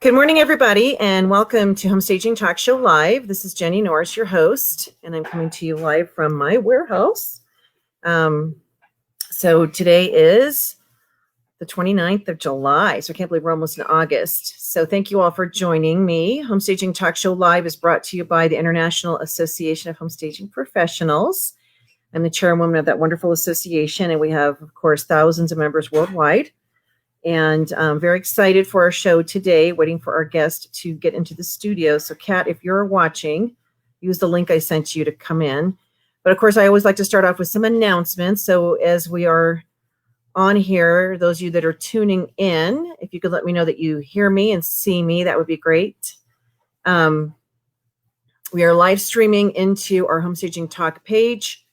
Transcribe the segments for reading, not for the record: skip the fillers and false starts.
Good morning, everybody, and welcome to Homestaging Talk Show Live. This is Jenny Norris, your host, and I'm coming to you live from my warehouse. So today is the 29th of July, so I can't believe we're almost in August. So thank you all for joining me. Homestaging Talk Show Live is brought to you by the International Association of Homestaging Professionals. I'm the chairwoman of that wonderful association, and we have, of course, thousands of members worldwide. And I'm very excited for our show today, waiting for our guest to get into the studio. So, Kat, if you're watching, use the link I sent you to come in. But, of course, I always like to start off with some announcements. So as we are on here, those of you that are tuning in, if you could let me know that you hear me and see me, that would be great. We are live streaming into our Homestaging Talk page.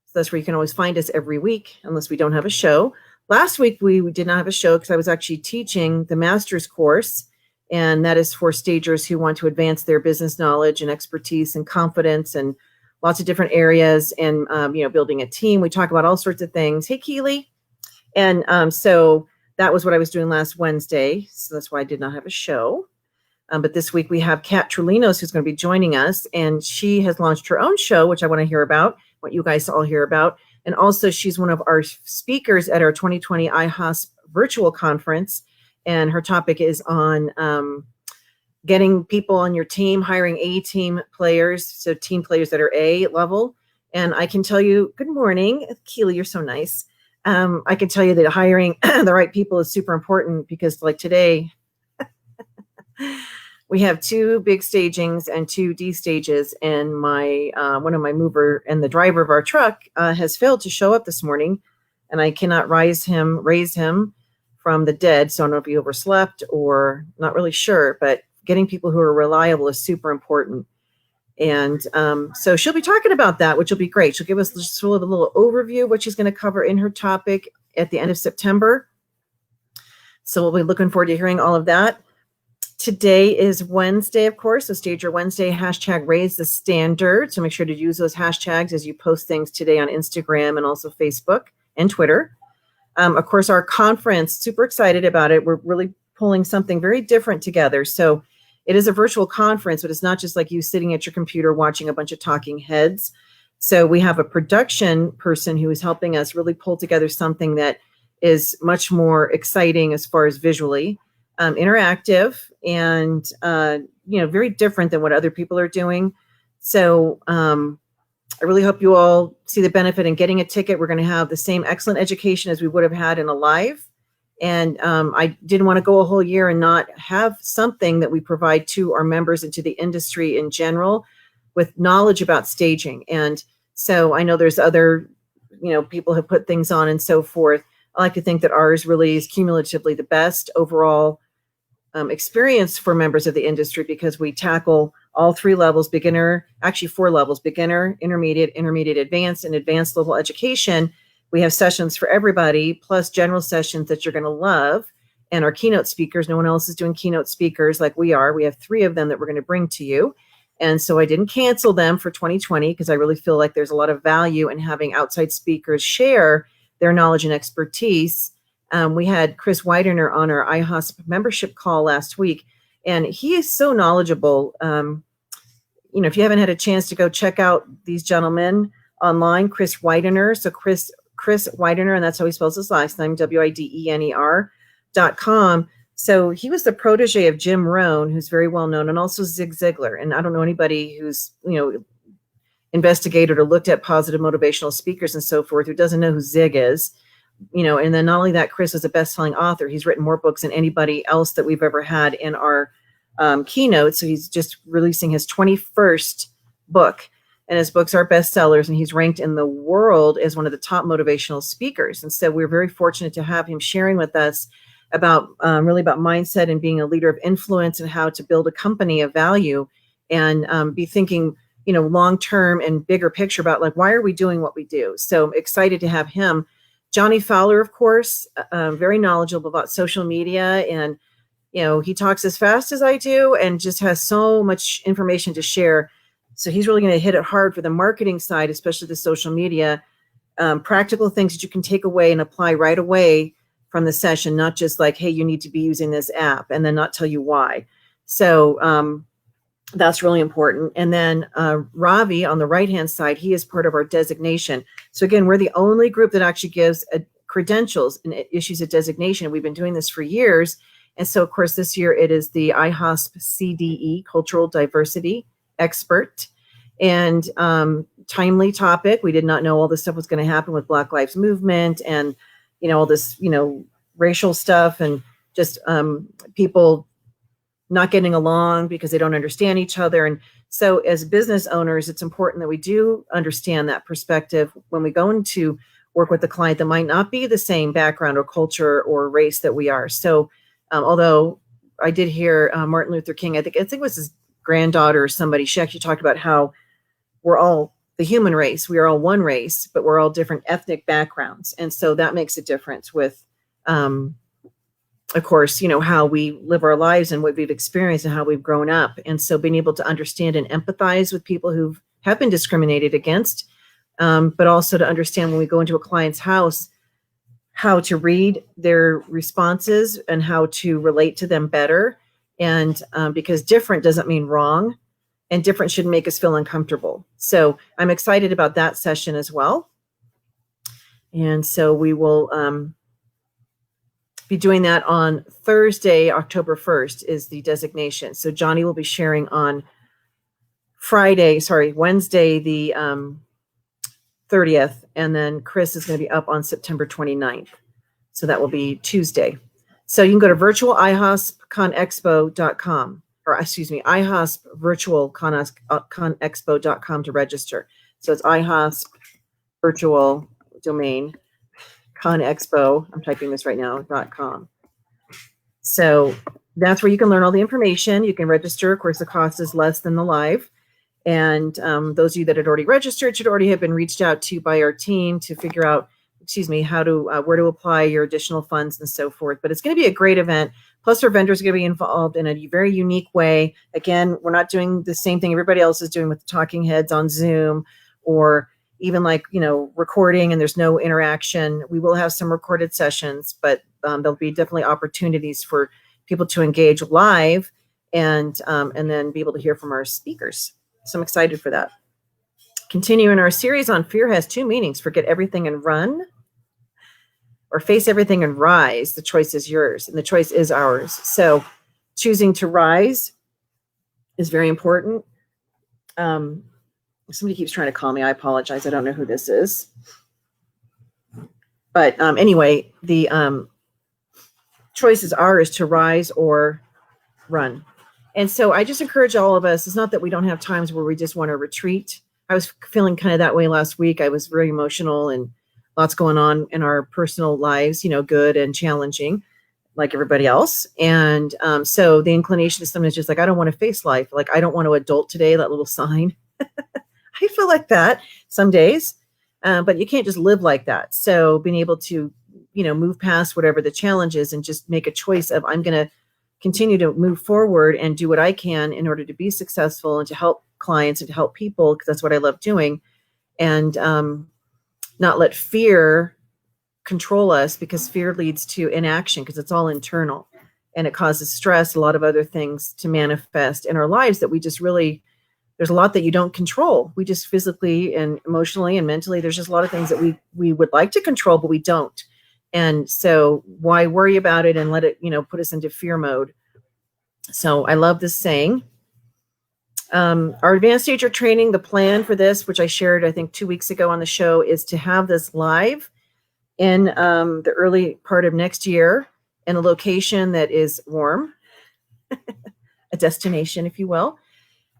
So that's where you can always find us every week, unless we don't have a show. Last week, we did not have a show because I was actually teaching the master's course, and that is for stagers who want to advance their business knowledge and expertise and confidence and lots of different areas and, building a team. We talk about all sorts of things. Hey, Keely. And so that was what I was doing last Wednesday. So that's why I did not have a show. But this week we have Kat Troulinos, who's going to be joining us, and she has launched her own show, which I want to hear about, what you guys all hear about. And also, she's one of our speakers at our 2020 IHOSP virtual conference. And her topic is on getting people on your team, hiring A-team players, so team players that are A level. And I can tell you, good morning, Keely, you're so nice. I can tell you that hiring the right people is super important because, like today, we have 2 big stagings and 2 D stages, and my one of my mover and the driver of our truck has failed to show up this morning, and I cannot raise him from the dead. So I don't know if he overslept or not really sure, but getting people who are reliable is super important. And so she'll be talking about that, which will be great. She'll give us just a little overview of what she's going to cover in her topic at the end of September. So we'll be looking forward to hearing all of that. Today is Wednesday, of course, so Stager Wednesday, hashtag raise the standard. So make sure to use those hashtags as you post things today on Instagram and also Facebook and Twitter. Of course, our conference, super excited about it. We're really pulling something very different together. So it is a virtual conference, but it's not just like you sitting at your computer watching a bunch of talking heads. So we have a production person who is helping us really pull together something that is much more exciting as far as visually. Interactive and, very different than what other people are doing. So I really hope you all see the benefit in getting a ticket. We're going to have the same excellent education as we would have had in a live. And I didn't want to go a whole year and not have something that we provide to our members and to the industry in general with knowledge about staging. And so I know there's other, people have put things on and so forth. I like to think that ours really is cumulatively the best overall experience for members of the industry because we tackle all 3 levels, beginner, actually 4 levels, beginner, intermediate, advanced, and advanced level education. We have sessions for everybody, plus general sessions that you're going to love. And our keynote speakers, no one else is doing keynote speakers like we are. We have 3 of them that we're going to bring to you. And so I didn't cancel them for 2020 because I really feel like there's a lot of value in having outside speakers share their knowledge and expertise. We had Chris Widener on our IHOSP membership call last week, and he is so knowledgeable. If you haven't had a chance to go check out these gentlemen online, Chris Widener, so Chris Widener, and that's how he spells his last name, WIDENER.com. So he was the protege of Jim Rohn, who's very well known, and also Zig Ziglar. And I don't know anybody who's, investigated or looked at positive motivational speakers and so forth who doesn't know who Zig is. And then not only that, Chris is a best-selling author. He's written more books than anybody else that we've ever had in our keynote. So he's just releasing his 21st book, and his books are bestsellers, and he's ranked in the world as one of the top motivational speakers. And so we're very fortunate to have him sharing with us about really about mindset and being a leader of influence and how to build a company of value and be thinking, long-term and bigger picture about like, why are we doing what we do? So I'm excited to have him. Johnny Fowler, of course, very knowledgeable about social media, and he talks as fast as I do and just has so much information to share. So he's really going to hit it hard for the marketing side, especially the social media, practical things that you can take away and apply right away from the session, not just like, hey, you need to be using this app and then not tell you why. So that's really important. And then Ravi on the right-hand side, he is part of our designation. So again, we're the only group that actually gives credentials and issues a designation. We've been doing this for years. And so, of course, this year it is the IHOSP CDE, Cultural Diversity Expert. And timely topic. We did not know all this stuff was going to happen with Black Lives Movement and, all this, racial stuff and just people not getting along because they don't understand each other. And so as business owners, it's important that we do understand that perspective when we go into work with a client that might not be the same background or culture or race that we are. So although I did hear Martin Luther King, I think it was his granddaughter or somebody, she actually talked about how we're all the human race. We are all one race, but we're all different ethnic backgrounds. And so that makes a difference with, of course, how we live our lives and what we've experienced and how we've grown up. And so being able to understand and empathize with people who have been discriminated against, but also to understand when we go into a client's house, how to read their responses and how to relate to them better. And because different doesn't mean wrong. And different shouldn't make us feel uncomfortable. So I'm excited about that session as well. And so we will be doing that on Thursday, October 1st is the designation. So Johnny will be sharing on Wednesday, the 30th. And then Chris is going to be up on September 29th. So that will be Tuesday. So you can go to virtualIHOSPConExpo.com. Or excuse me, IHOSP virtual conexpo.com to register. So it's IHOSP virtual domain conexpo. I'm typing this right now, .com. So that's where you can learn all the information. You can register. Of course, the cost is less than the live. And those of you that had already registered should already have been reached out to by our team to figure out, how to where to apply your additional funds and so forth. But it's going to be a great event. Plus, our vendors are going to be involved in a very unique way. Again, we're not doing the same thing everybody else is doing with the talking heads on Zoom or even recording and there's no interaction. We will have some recorded sessions, but there'll be definitely opportunities for people to engage live and then be able to hear from our speakers. So I'm excited for that. Continuing our series on fear has two meanings: forget everything and run, or face everything and rise. The choice is yours, and the choice is ours. So choosing to rise is very important. Somebody keeps trying to call me. I apologize. I don't know who this is. But anyway, the choice is ours to rise or run. And so I just encourage all of us, it's not that we don't have times where we just want to retreat. I was feeling kind of that way last week. I was very emotional and lots going on in our personal lives, good and challenging, like everybody else. And so the inclination is sometimes just like, I don't want to face life. Like, I don't want to adult today, that little sign. I feel like that some days, but you can't just live like that. So being able to, move past whatever the challenge is and just make a choice of, I'm going to continue to move forward and do what I can in order to be successful and to help clients and to help people, because that's what I love doing. And not let fear control us, because fear leads to inaction, because it's all internal and it causes stress, a lot of other things to manifest in our lives that we just really, there's a lot that you don't control. We just physically and emotionally and mentally, there's just a lot of things that we would like to control, but we don't. And so why worry about it and let it, put us into fear mode? So I love this saying. Our advanced stager training, the plan for this, which I shared, I think 2 weeks ago on the show, is to have this live in the early part of next year in a location that is warm, a destination, if you will.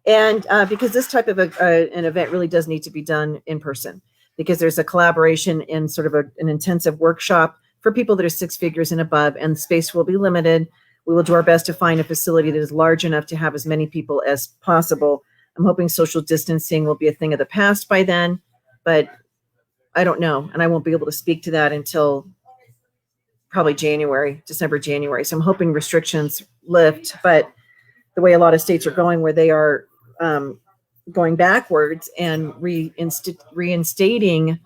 And because this type of an event really does need to be done in person, because there's a collaboration in sort of an intensive workshop for people that are six figures and above, and the space will be limited. We will do our best to find a facility that is large enough to have as many people as possible. I'm hoping social distancing will be a thing of the past by then, but I don't know. And I won't be able to speak to that until probably December, January. So I'm hoping restrictions lift, but the way a lot of states are going, where they are going backwards and reinstating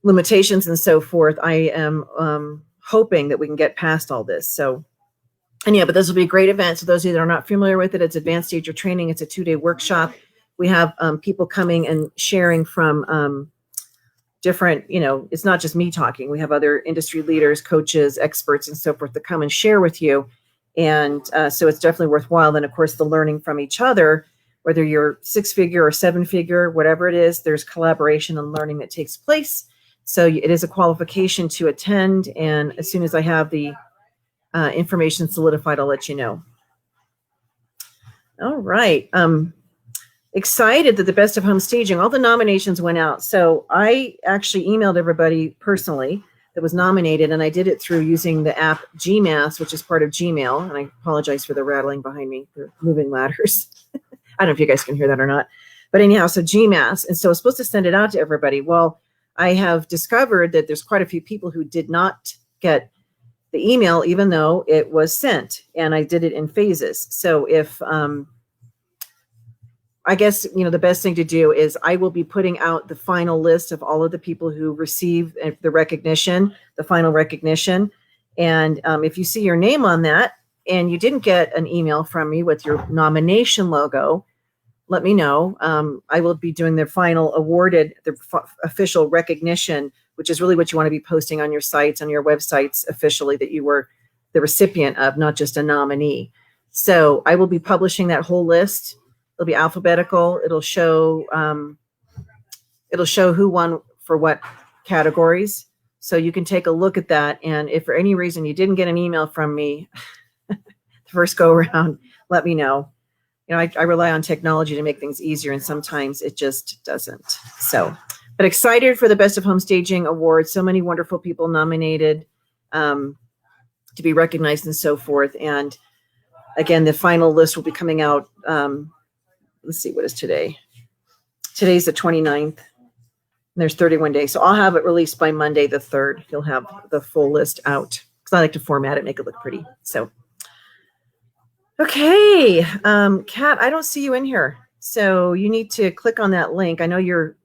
limitations and so forth, I am hoping that we can get past all this. So And yeah, but this will be a great event. So those of you that are not familiar with it, it's advanced stager training. It's a 2-day workshop. We have people coming and sharing from different, it's not just me talking. We have other industry leaders, coaches, experts, and so forth that come and share with you. And so it's definitely worthwhile. Then, of course, the learning from each other, whether you're 6-figure or 7-figure, whatever it is, there's collaboration and learning that takes place. So it is a qualification to attend. And as soon as I have the information solidified, I'll let you know. All right. Excited that the Best of Home Staging, all the nominations went out. So I actually emailed everybody personally that was nominated, and I did it through using the app Gmass, which is part of Gmail. And I apologize for the rattling behind me. They're moving ladders. I don't know if you guys can hear that or not. But anyhow, so Gmass. And so I was supposed to send it out to everybody. Well, I have discovered that there's quite a few people who did not get the email, even though it was sent. And I did it in phases. So if I guess, the best thing to do is I will be putting out the final list of all of the people who receive the recognition, the final recognition. And if you see your name on that and you didn't get an email from me with your nomination logo, let me know. I will be doing the final awarded, the official recognition, which is really what you want to be posting on your sites, on your websites officially, that you were the recipient of, not just a nominee. So I will be publishing that whole list. It'll be alphabetical. It'll show who won for what categories. So you can take a look at that. And if for any reason you didn't get an email from me the first go around, let me know. I rely on technology to make things easier, and sometimes it just doesn't. So, but excited for the Best of Home Staging Award. So many wonderful people nominated to be recognized and so forth. And again, the final list will be coming out. Let's see, what is today? Today's the 29th. There's 31 days. So I'll have it released by Monday, the 3rd. You'll have the full list out because I like to format it, make it look pretty. So, okay. Kat, I don't see you in here. So you need to click on that link. I know you're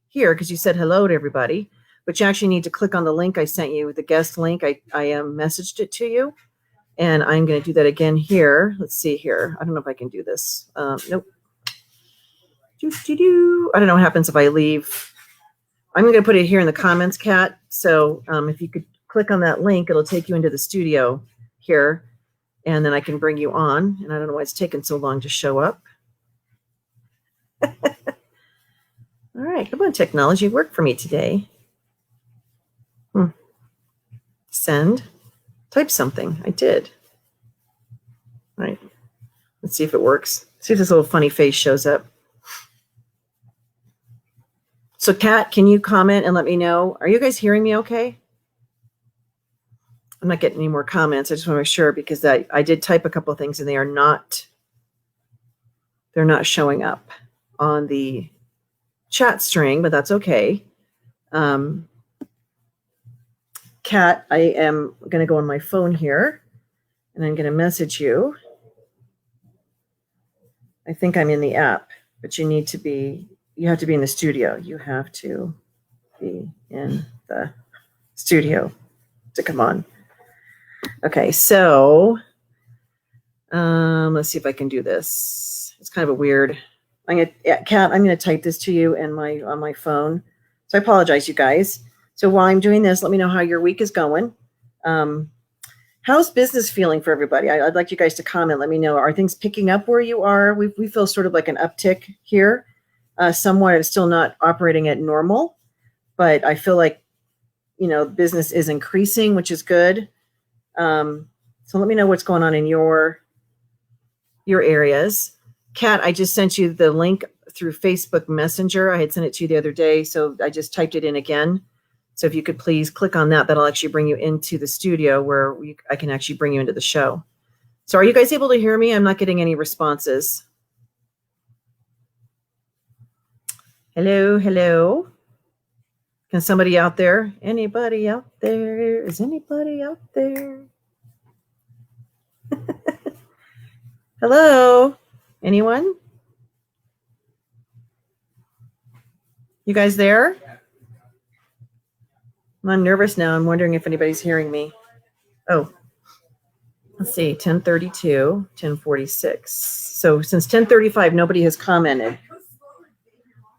here because you said hello to everybody, but you actually need to click on the link I sent you, the guest link. I messaged it to you, and I'm going to do that again here. Let's see here. I don't know if I can do this. Nope. I don't know what happens if I leave. I'm going to put it here in the comments, Kat. So if you could click on that link, it'll take you into the studio here, and then I can bring you on. And I don't know why it's taken so long to show up. All right, come on, technology, work for me today. Send. Type something. I did. All right. Let's see if it works. See if this little funny face shows up. So, Kat, can you comment and let me know? Are you guys hearing me okay? I'm not getting any more comments. I just want to make sure because I did type a couple of things and they're not showing up on the chat string, but that's okay. Kat, I am going to go on my phone here and I'm going to message you. I think I'm in the app, but you have to be in the studio. You have to be in the studio to come on. Okay, so let's see if I can do this. It's kind of a weird. Kat, I'm going to type this to you on my phone. So I apologize, you guys. So while I'm doing this, let me know how your week is going. How's business feeling for everybody? I'd like you guys to comment. Let me know. Are things picking up where you are? We feel sort of like an uptick here. Somewhat, it's still not operating at normal, but I feel like, business is increasing, which is good. So let me know what's going on in your areas. Kat, I just sent you the link through Facebook Messenger. I had sent it to you the other day, so I just typed it in again. So if you could please click on that, that'll actually bring you into the studio where I can actually bring you into the show. So are you guys able to hear me? I'm not getting any responses. Hello, hello. Can somebody out there? Anybody out there? Is anybody out there? Hello? Anyone? You guys there? I'm nervous now. I'm wondering if anybody's hearing me. Oh. let's see, 10:32, 10:46. So since 10:35, nobody has commented.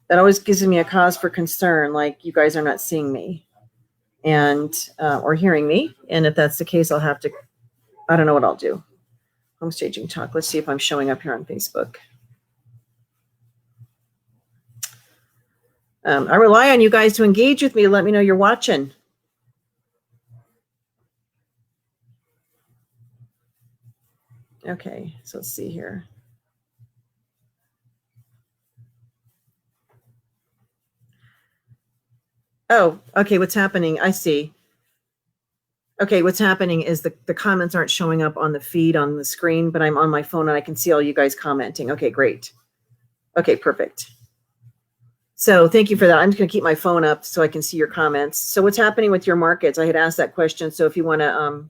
That always gives me a cause for concern, like you guys are not seeing me and or hearing me. And if that's the case, I'll have to, I don't know what I'll do. Home staging talk. Let's see if I'm showing up here on Facebook. I rely on you guys to engage with me. Let me know you're watching. Okay, so let's see here. Oh, okay, what's happening? I see. Okay, what's happening is the comments aren't showing up on the feed on the screen, but I'm on my phone and I can see all you guys commenting. Okay, great. Okay, perfect. So thank you for that. I'm just going to keep my phone up so I can see your comments. So what's happening with your markets? I had asked that question. So if you want to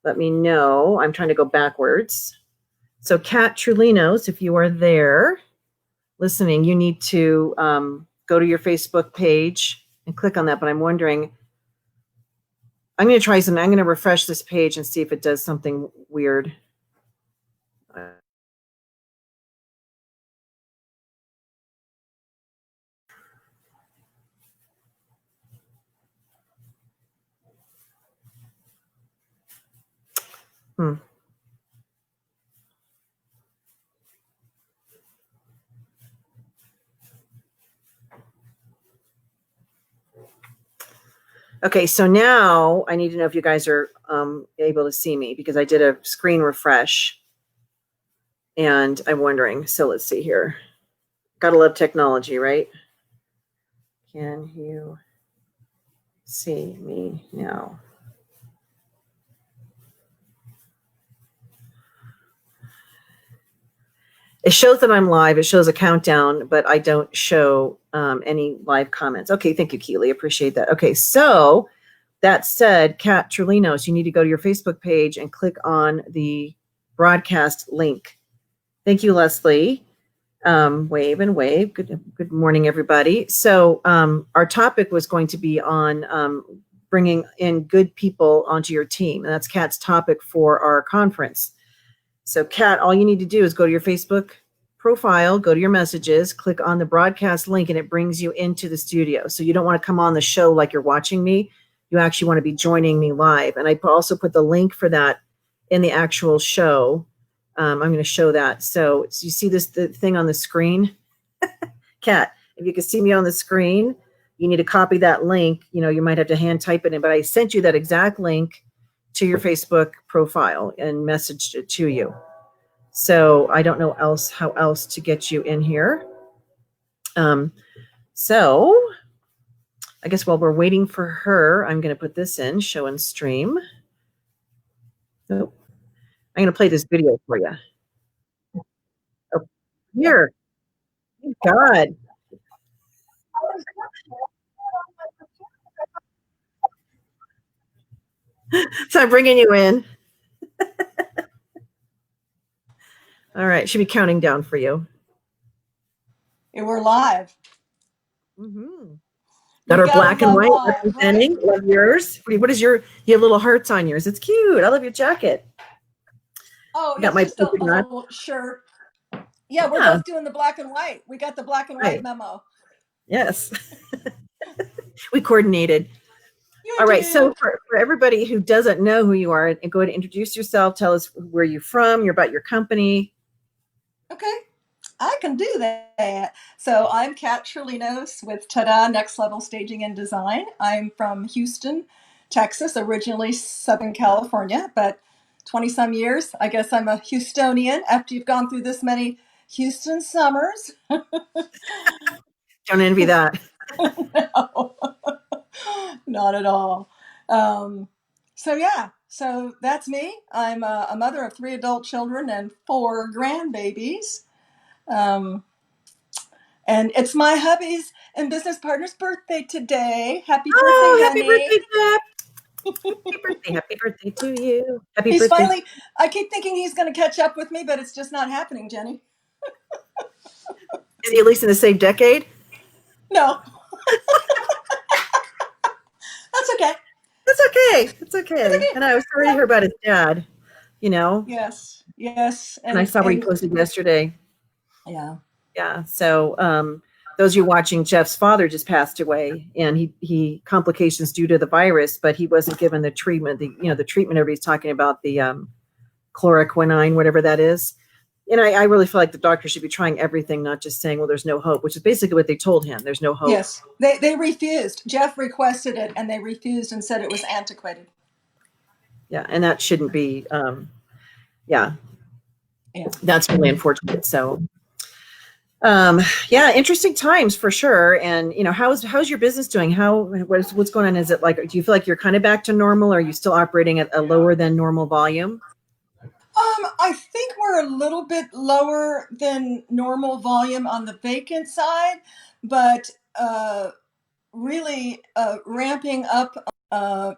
let me know, I'm trying to go backwards. So Kat Troulinos, if you are there listening, you need to go to your Facebook page and click on that. But I'm wondering, I'm going to try something. I'm going to refresh this page and see if it does something weird. Okay, so now I need to know if you guys are able to see me because I did a screen refresh and I'm wondering. So let's see here. Gotta love technology, right? Can you see me now? It shows that I'm live. It shows a countdown, but I don't show any live comments. Okay, thank you, Keely. Appreciate that. Okay, so that said, Kat Troulinos, you need to go to your Facebook page and click on the broadcast link. Thank you, Leslie. Wave and wave. Good morning, everybody. So our topic was going to be on bringing in good people onto your team. And that's Kat's topic for our conference. So Kat, all you need to do is go to your Facebook profile, go to your messages, click on the broadcast link, and it brings you into the studio. So you don't want to come on the show like you're watching me. You actually want to be joining me live. And I also put the link for that in the actual show. I'm going to show that. So you see the thing on the screen? Kat, if you can see me on the screen, you need to copy that link. You know, you might have to hand type it in, but I sent you that exact link to your Facebook profile and messaged it to you. So I don't know how else to get you in here. So I guess while we're waiting for her, I'm going to put this in, show and stream. Oh, I'm going to play this video for you. Oh, here. Thank God. So I'm bringing you in. All right. Should be counting down for you. And we're live. Mm-hmm. Got our black and white representing. Right. Love yours. What is you have little hearts on yours. It's cute. I love your jacket. Oh, it's just a little shirt. Yeah, we're both doing the black and white. We got the black and white memo. Yes. We coordinated. All right. So for everybody who doesn't know who you are, go ahead and introduce yourself. Tell us where you're from. You're about your company. Okay. I can do that. So I'm Kat Troulinos with Tada Next Level Staging and Design. I'm from Houston, Texas, originally Southern California, but 20 some years. I guess I'm a Houstonian after you've gone through this many Houston summers. Don't envy that. No, not at all. So that's me. I'm a mother of 3 adult children and 4 grandbabies. And it's my hubby's and business partner's birthday today. Happy birthday, happy honey. Birthday, happy birthday to you. Happy He's birthday. Finally, I keep thinking he's going to catch up with me, but it's just not happening, Jenny. Is he at least in the same decade? No. That's okay. It's okay. And I was sorry to hear about his dad. you know? Yes, yes, And I saw what he and posted yesterday. yeah. Yeah. So those of you watching, Jeff's father just passed away, and he complications due to the virus, but he wasn't given the treatment. The treatment everybody's talking about, the chloroquine, whatever that is. And I really feel like the doctor should be trying everything, not just saying, well, there's no hope, which is basically what they told him. There's no hope. Yes, they refused. Jeff requested it, and they refused and said it was antiquated. Yeah. And that shouldn't be, yeah, Yeah. that's really unfortunate. So, yeah, interesting times for sure. And, how's your business doing? What's going on? Is it like, do you feel like you're kind of back to normal, or are you still operating at a lower than normal volume? I think we're a little bit lower than normal volume on the vacant side, but really ramping up.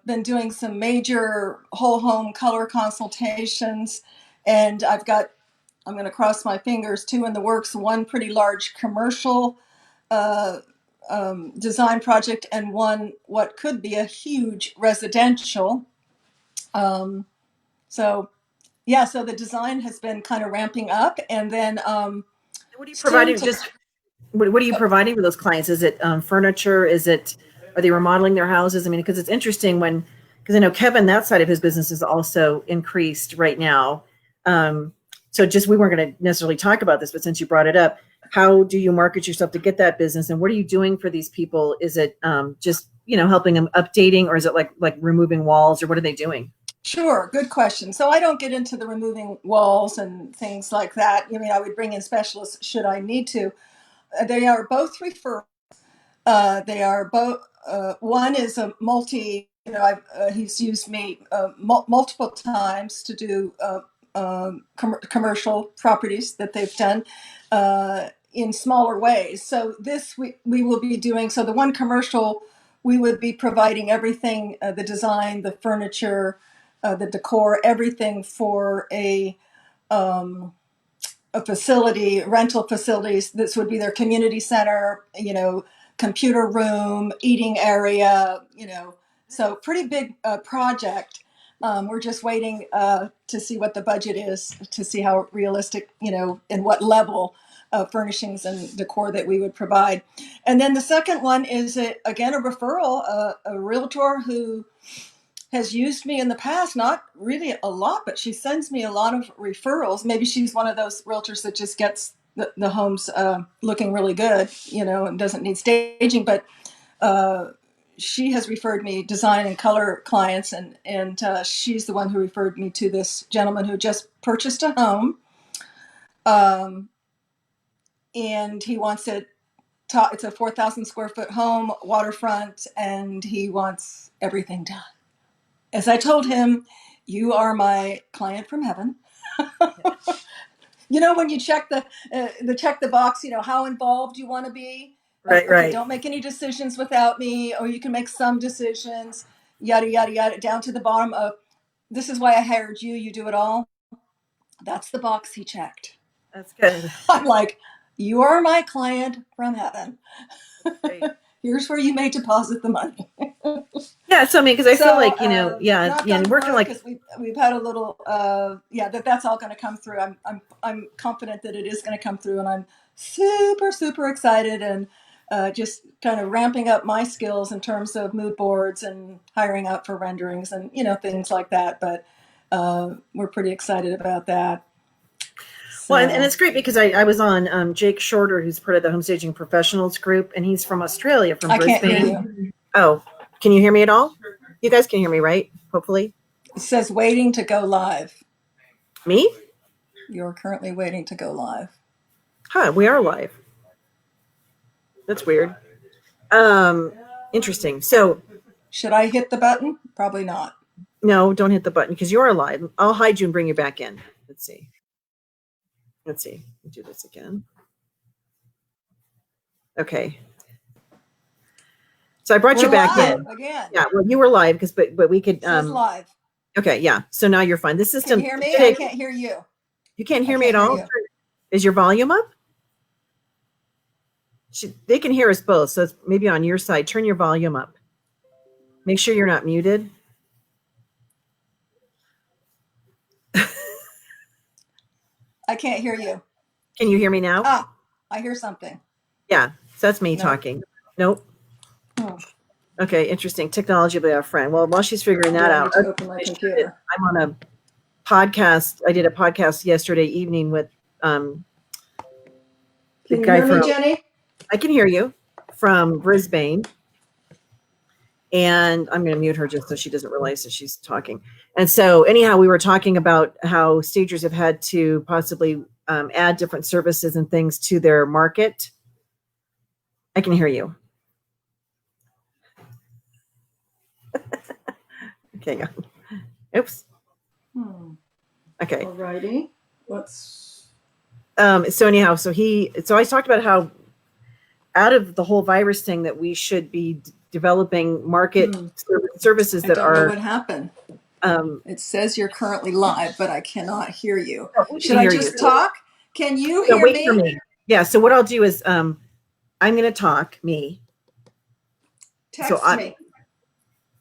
Been doing some major whole home color consultations, and I'm going to cross my fingers, two in the works, one pretty large commercial uh, design project, and one what could be a huge residential. Um, so yeah, so the design has been kind of ramping up, and then What are you soon providing? to. Just what are you providing for those clients? Is it furniture? Are they remodeling their houses? I mean, because it's interesting because I know Kevin, that side of his business is also increased right now. So just, we weren't going to necessarily talk about this, but since you brought it up, how do you market yourself to get that business, and what are you doing for these people? Is it just helping them updating, or is it like removing walls, or what are they doing? Sure, good question. So I don't get into the removing walls and things like that. I mean, I would bring in specialists should I need to. They are both referred. They are both. One is a multi. He's used me multiple times to do commercial properties that they've done in smaller ways. So this we will be doing. So the one commercial, we would be providing everything: the design, the furniture, the decor, everything for a facility, rental facilities. This would be their community center, computer room, eating area, so pretty big project. We're just waiting to see what the budget is, to see how realistic, and what level of furnishings and decor that we would provide. And then the second one is, again, a referral, a realtor who has used me in the past, not really a lot, but she sends me a lot of referrals. Maybe she's one of those realtors that just gets the homes looking really good, and doesn't need staging. But she has referred me design and color clients, and she's the one who referred me to this gentleman who just purchased a home, um, and he wants it. It's a 4,000 square foot home, waterfront, and he wants everything done. As I told him, you are my client from heaven. When you check the box, how involved you want to be. Right, Okay, right. don't make any decisions without me, or you can make some decisions. Yada yada yada, down to the bottom of, this is why I hired you. You do it all. That's the box he checked. That's good. I'm like, you are my client from heaven. Great. Here's where you may deposit the money. Yeah, so I mean, because I feel So, like yeah, knock yeah, and on working wood, like because we've had a little, that's all going to come through. I'm confident that it is going to come through, and I'm super super excited, and just kind of ramping up my skills in terms of mood boards and hiring out for renderings and things like that. But we're pretty excited about that. well, and So it's great because I was on Jake Shorter, who's part of the Home Staging Professionals group, and he's from Australia, from I can't hear you. Brisbane. Oh, can you hear me at all? You guys can hear me, right? Hopefully. It says waiting to go live. Me? You're currently waiting to go live. Huh, we are live. That's weird. Um, Interesting. So, Should I hit the button? Probably not. no, don't hit the button because you are live. I'll hide you and bring you back in. Let's see. Let's see. Let me do this again. Okay. So I brought We're you back live in. again. Yeah, well, you were live but we could It says live. okay, yeah. So now you're fine. The Can system you hear me? I today, can't hear you. you can't I hear me at can't hear all. you. Is your volume up? They can hear us both, so it's maybe on your side. Turn your volume up. Make sure you're not muted. I can't hear you. Can you hear me now? Ah, I hear something. Yeah, so that's me No. talking. Nope. Oh. Okay, interesting. Technology will be our friend. Well, while she's figuring that Do I out, need to open my computer? I'm on a podcast. I did a podcast yesterday evening with the Can you guy hear me, from, Jenny? I can hear you, from Brisbane. And I'm going to mute her just so she doesn't realize that she's talking. And so anyhow, we were talking about how stagers have had to possibly add different services and things to their market. I can hear you. Okay. Oops. Okay. Alrighty. Let's. So anyhow, so I talked about how out of the whole virus thing that we should be developing market services that I don't know what happened. Um, It says you're currently live, but I cannot hear you. we Should can I hear just you. talk? Can you No, hear wait for me? me. Yeah. So what I'll do is I'm going to talk me. Text me.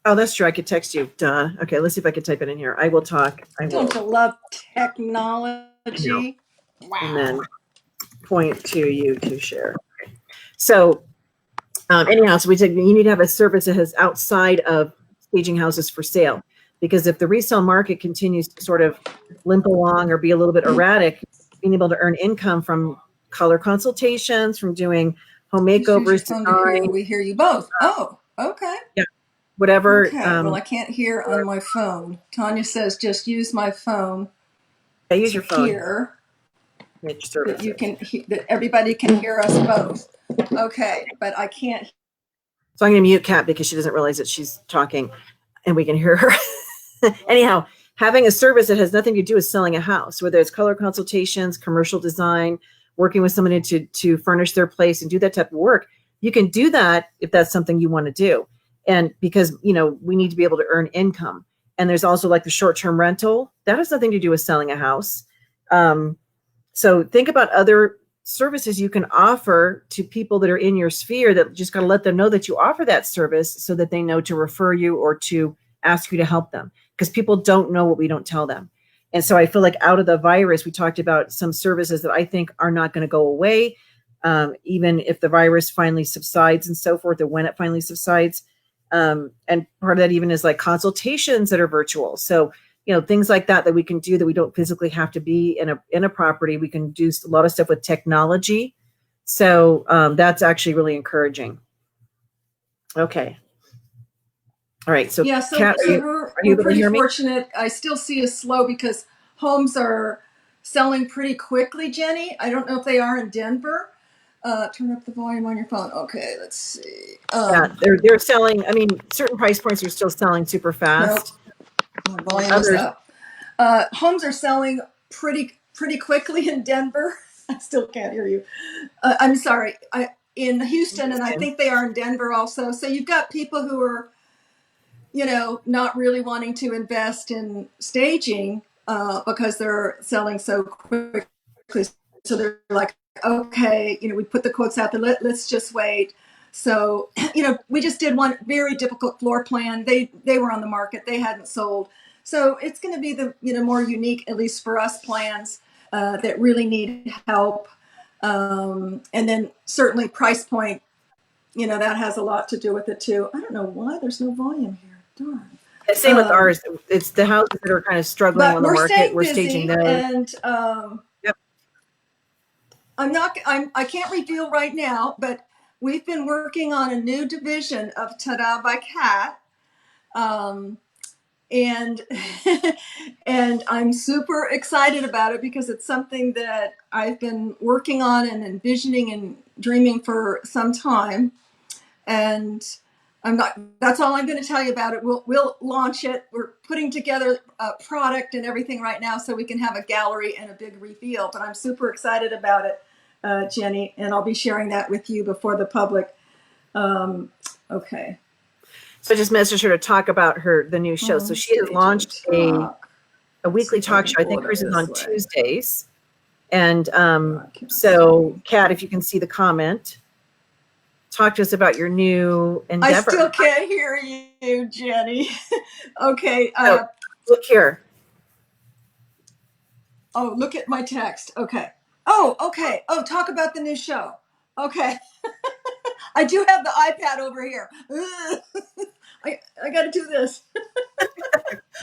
Oh, that's true. I could text you. Duh. Okay, let's see if I can type it in here. I will talk. Don't you love technology? Wow. And then point to you to share. Okay. So anyhow, so you need to have a service that has outside of staging houses for sale, because if the resale market continues to sort of limp along or be a little bit erratic, being able to earn income from color consultations, from doing home makeovers, design, we hear you both. Oh, okay. Yeah, whatever. Okay. Well, I can't hear on my phone. Tanya says just use my phone. Use your phone. Hear that you can that everybody can hear us both. Okay, but I can't. So I'm going to mute Kat because she doesn't realize that she's talking, and we can hear her. Anyhow, having a service that has nothing to do with selling a house, whether it's color consultations, commercial design, working with somebody to furnish their place and do that type of work, you can do that if that's something you want to do. And because, we need to be able to earn income. And there's also like the short-term rental. That has nothing to do with selling a house. So think about other services you can offer to people that are in your sphere, that just got to let them know that you offer that service so that they know to refer you or to ask you to help them, because people don't know what we don't tell them. And so I feel like out of the virus, we talked about some services that I think are not going to go away, even if the virus finally subsides and so forth, or when it finally subsides. And part of that even is like consultations that are virtual. So, things like that we can do that we don't physically have to be in a property. We can do a lot of stuff with technology. So that's actually really encouraging. Okay. All right. So, yeah, so, Kat, we're pretty fortunate. I still see us slow because homes are selling pretty quickly, Jenny. I don't know if they are in Denver. Turn up the volume on your phone. Okay, let's see. Yeah, they're selling. I mean, certain price points are still selling super fast. Nope. My volume is up. Homes are selling pretty quickly in Denver. I still can't hear you. I'm sorry. In Houston, and I think they are in Denver also. So you've got people who are, not really wanting to invest in staging because they're selling so quickly. So they're like, okay, we put the quotes out there. Let's just wait. So, we just did one very difficult floor plan. They were on the market. They hadn't sold. So it's going to be the, more unique, at least for us, plans that really need help. And then certainly price point, that has a lot to do with it too. I don't know why there's no volume here. Darn. Same with ours. It's the houses that are kind of struggling on the market. We're staging those. And yep. I can't reveal right now, but we've been working on a new division of Tada by Kat. And and I'm super excited about it because it's something that I've been working on and envisioning and dreaming for some time. And that's all I'm going to tell you about it. We'll launch it. We're putting together a product and everything right now so we can have a gallery and a big reveal. But I'm super excited about it, Jenny, and I'll be sharing that with you before the public. Okay. So I just messaged her to talk about the new show. So she has launched a weekly talk show. I think hers is on Tuesdays. And so, Kat, if you can see the comment, talk to us about your new endeavor. I still can't hear you, Jenny. Okay. Look here. Oh, look at my text. Okay. Oh, okay. Oh, talk about the new show. Okay. I do have the iPad over here. I got to do this.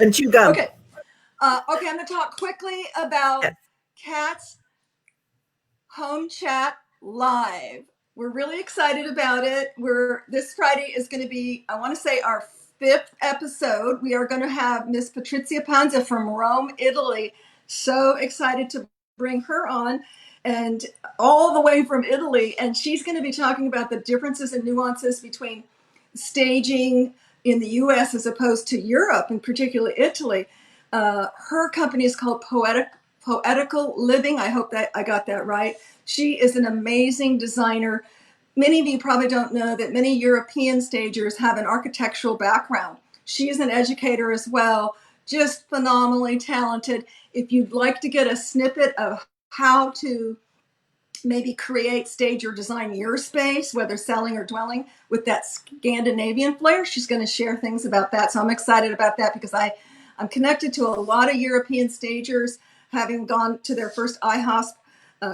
And chew gum. Okay. Okay, I'm going to talk quickly about Yes. Cats Home Chat Live. We're really excited about it. This Friday is going to be, I want to say, our 5th episode. We are going to have Miss Patrizia Panza from Rome, Italy. So excited to bring her on, and all the way from Italy. And she's going to be talking about the differences and nuances between staging in the U.S. as opposed to Europe, and particularly Italy. Her company is called Poetical Living. I hope that I got that right. She is an amazing designer. Many of you probably don't know that many European stagers have an architectural background. She is an educator as well, just phenomenally talented. If you'd like to get a snippet of how to maybe create, stage, or design your space, whether selling or dwelling, with that Scandinavian flair, she's going to share things about that. So I'm excited about that because I'm connected to a lot of European stagers, having gone to their first IHOSP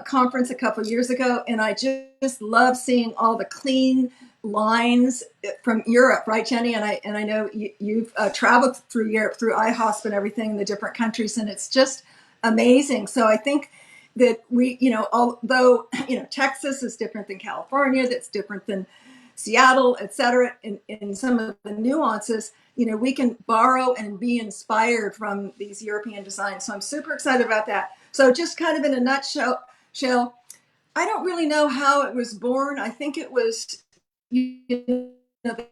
conference a couple years ago, and I just love seeing all the clean lines from Europe, right, Jenny? And I know you've traveled through Europe, through IHOSP and everything in the different countries, and it's just amazing. So I think that we, although, Texas is different than California, that's different than Seattle, et cetera, in some of the nuances, we can borrow and be inspired from these European designs. So I'm super excited about that. So just kind of in a nutshell, I don't really know how it was born. I think it was, the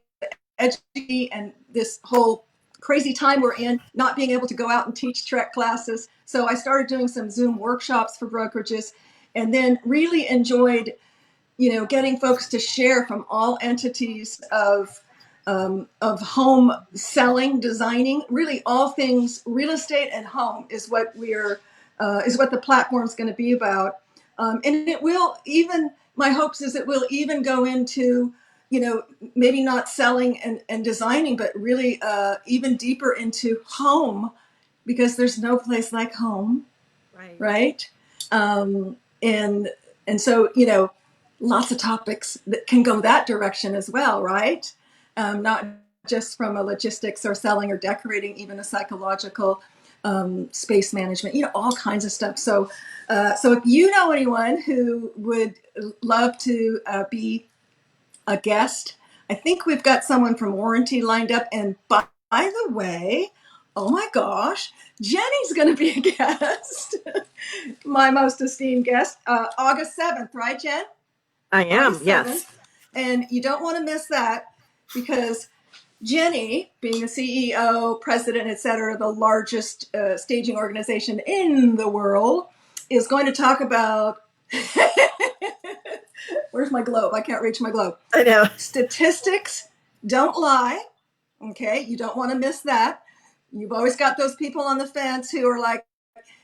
education and this whole crazy time we're in, not being able to go out and teach Trek classes. So I started doing some Zoom workshops for brokerages, and then really enjoyed, getting folks to share from all entities of home selling, designing, really all things real estate and home is what is what the platform is going to be about. And it will even, my hopes is it will even go into, maybe not selling and designing, but really even deeper into home, because there's no place like home, Right. right? Um, and so, lots of topics that can go that direction as well, right? Not just from a logistics or selling or decorating, even a psychological, space management, all kinds of stuff. So if you know anyone who would love to be a guest, I think we've got someone from Warranty lined up. And by the way, oh my gosh, Jenny's going to be a guest, my most esteemed guest, August 7th, right, Jen? I am. August Yes. 7th. And you don't want to miss that, because Jenny, being a CEO, president, et cetera, the largest staging organization in the world, is going to talk about. Where's my globe? I can't reach my globe. I know. Statistics don't lie. Okay, you don't want to miss that. You've always got those people on the fence who are like,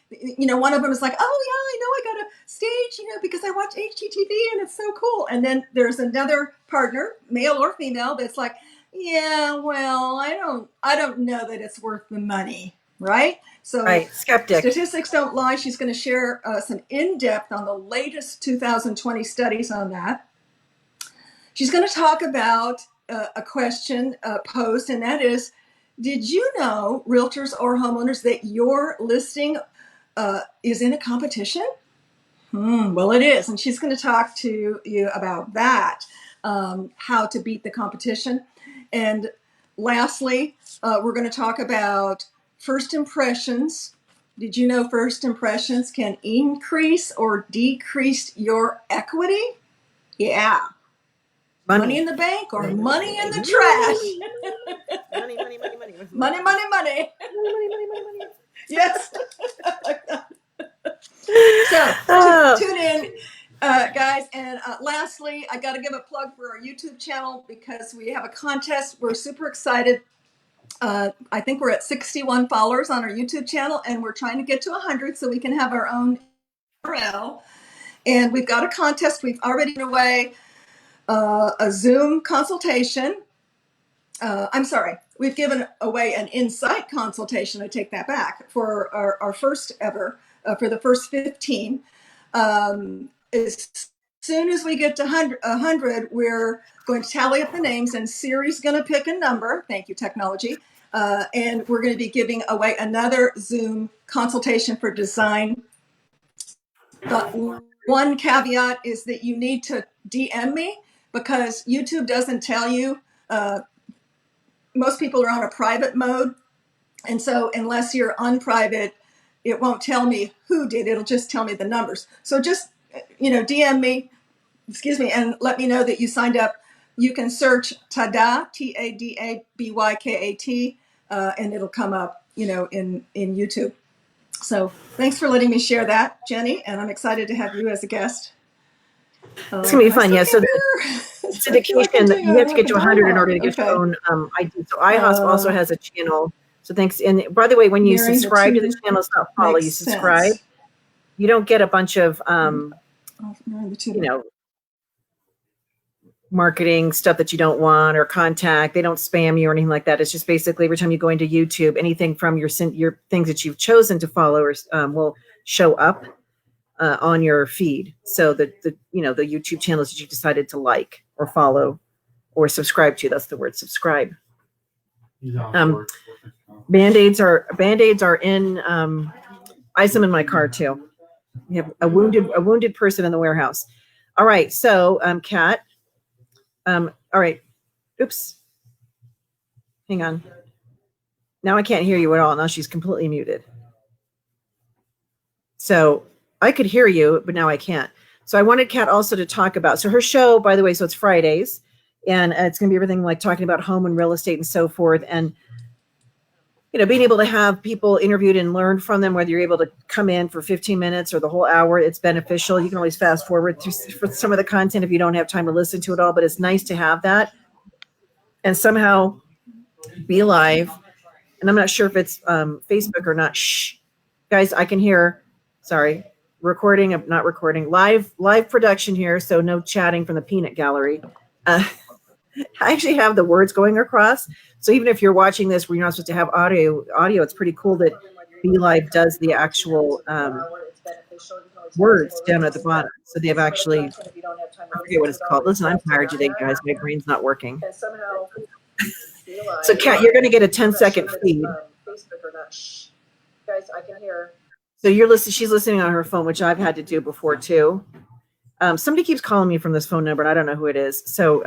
one of them is like, oh yeah, I know I got a stage, because I watch HGTV and it's so cool. And then there's another partner, male or female, that's like, yeah, well, I don't know that it's worth the money, right? So Right. Skeptic. statistics don't lie. She's going to share some in-depth on the latest 2020 studies on that. She's going to talk about a question posed, and that is, did you know, realtors or homeowners, that your listing is in a competition? Well, it is. And she's going to talk to you about that, how to beat the competition. And lastly, we're going to talk about first impressions. Did you know first impressions can increase or decrease your equity? Yeah. Money in the bank or money in the trash? Money, money, money, money. Money, money, money. Money, money, money, money, money. Yes. So Oh, tune in, guys. And lastly, I got to give a plug for our YouTube channel, because we have a contest. We're super excited. I think we're at 61 followers on our YouTube channel, and we're trying to get to 100 so we can have our own URL. And we've got a contest. We've already given away a Zoom consultation. I'm sorry, we've given away an Insight consultation. I take that back, for our first ever for the first 15. As soon as we get to 100, we're going to tally up the names, and Siri's going to pick a number. Thank you, technology. And we're going to be giving away another Zoom consultation for design. The one caveat is that you need to DM me, because YouTube doesn't tell you. Most people are on a private mode. And so unless you're on private, it won't tell me who did. It'll just tell me the numbers. So just, DM me, and let me know that you signed up. You can search TADA, TADABYKAT, and it'll come up, in YouTube. So thanks for letting me share that, Jenny, and I'm excited to have you as a guest. It's gonna be fun. Yeah. So the syndication, you have to get to 100 in order to get your own ID. So iHosp also has a channel. So thanks. And by the way, when you subscribe to the channel, it's not follow. You subscribe. Sense. You don't get a bunch of marketing stuff that you don't want, or contact. They don't spam you or anything like that. It's just basically every time you go into YouTube, anything from your things that you've chosen to follow will show up on your feed. So the YouTube channels that you decided to like or follow or subscribe to. That's the word, subscribe. Band-aids are in I have some in my car too. We have a wounded person in the warehouse. All right, so Kat. All right. Oops. Hang on. Now I can't hear you at all. Now she's completely muted. So I could hear you, but now I can't. So I wanted Kat also to talk about, so her show, by the way, so it's Fridays, and it's going to be everything like talking about home and real estate and so forth. And, being able to have people interviewed and learn from them, whether you're able to come in for 15 minutes or the whole hour, it's beneficial. You can always fast forward for some of the content if you don't have time to listen to it all, but it's nice to have that and somehow be live. And I'm not sure if it's Facebook or not. Shh, guys, I can hear. Sorry, not recording. Live production here, so no chatting from the peanut gallery. I actually have the words going across. So even if you're watching this where you're not supposed to have audio, it's pretty cool that Be Live does the actual words down at the bottom. So they have actually, I forget what it's called. Listen, I'm tired today, guys. My brain's not working. So Kat, you're going to get a 10-second feed. Guys, I can hear. So she's listening on her phone, which I've had to do before too. Somebody keeps calling me from this phone number, and I don't know who it is. So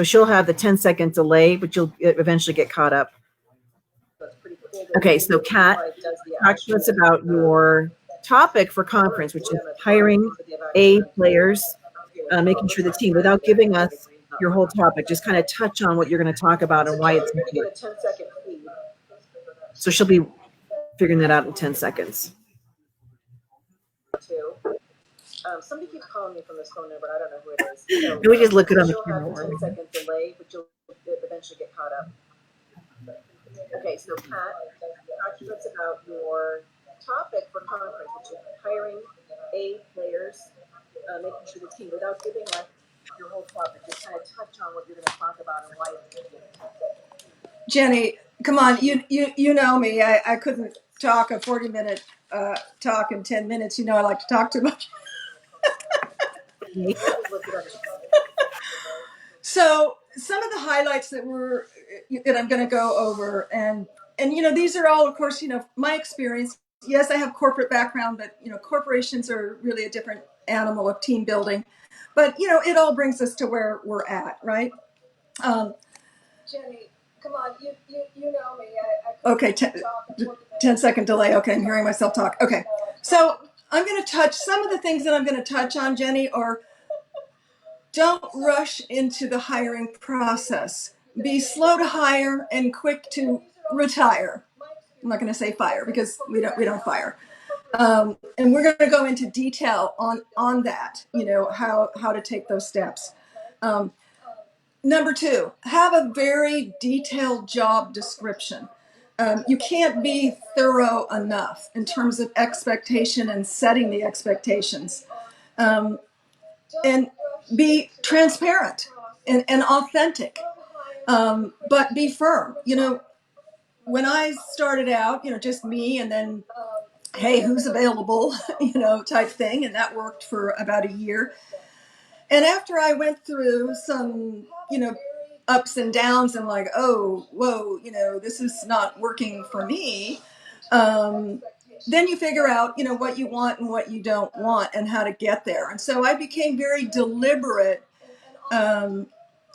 she'll have the 10-second delay, but you'll eventually get caught up. Okay, so Kat, talk to us about your topic for conference, which is hiring A players, making sure the team, without giving us your whole topic, just kind of touch on what you're going to talk about and why it's important. So she'll be figuring that out in 10 seconds. Somebody keeps calling me from this phone number. I don't know who it is. So, we just look it on the camera. 10-second delay, but you'll eventually get caught up. Okay, so Kat, talk to us about your topic for conference, which is hiring A players, making sure the team, without giving us your whole topic, just kind of touch on what you're going to talk about and why it's important. Jenny, come on, you know me. I couldn't talk a 40-minute talk in 10 minutes. I like to talk too much. So some of the highlights that I'm going to go over, and these are all, of course, my experience. Yes, I have corporate background, but corporations are really a different animal of team building. But it all brings us to where we're at, right? Jenny, come on, you know me. Okay, 10-second delay. Okay, I'm hearing myself talk. Okay, so I'm going to touch some of the things that I'm going to touch on, Jenny, or don't rush into the hiring process. Be slow to hire and quick to retire. I'm not going to say fire because we don't fire. And we're going to go into detail on that, how to take those steps. Number 2, have a very detailed job description. You can't be thorough enough in terms of expectation and setting the expectations. And be transparent and authentic, but be firm. When I started out, just me, and then hey, who's available, type thing. And that worked for about a year. And after I went through some, ups and downs and like, oh, whoa, this is not working for me. Then you figure out, what you want and what you don't want and how to get there. And so I became very deliberate,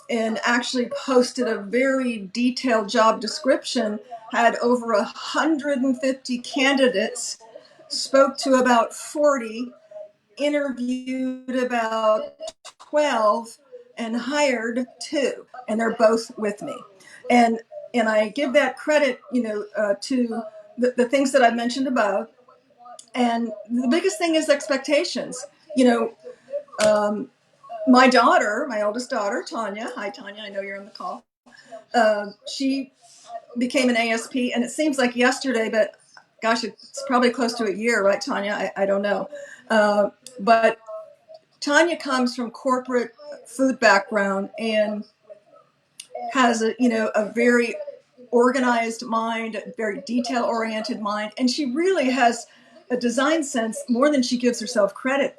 and actually posted a very detailed job description, had over 150 candidates, spoke to about 40, interviewed about 12, and hired 2, and they're both with me. And I give that credit, to the things that I mentioned above. And the biggest thing is expectations. My daughter, my oldest daughter, Tanya. Hi, Tanya. I know you're on the call. She became an ASP, and it seems like yesterday, but gosh, it's probably close to a year, right, Tanya? I don't know. But Tanya comes from corporate food background and has a very organized mind, a very detail oriented mind, and she really has a design sense more than she gives herself credit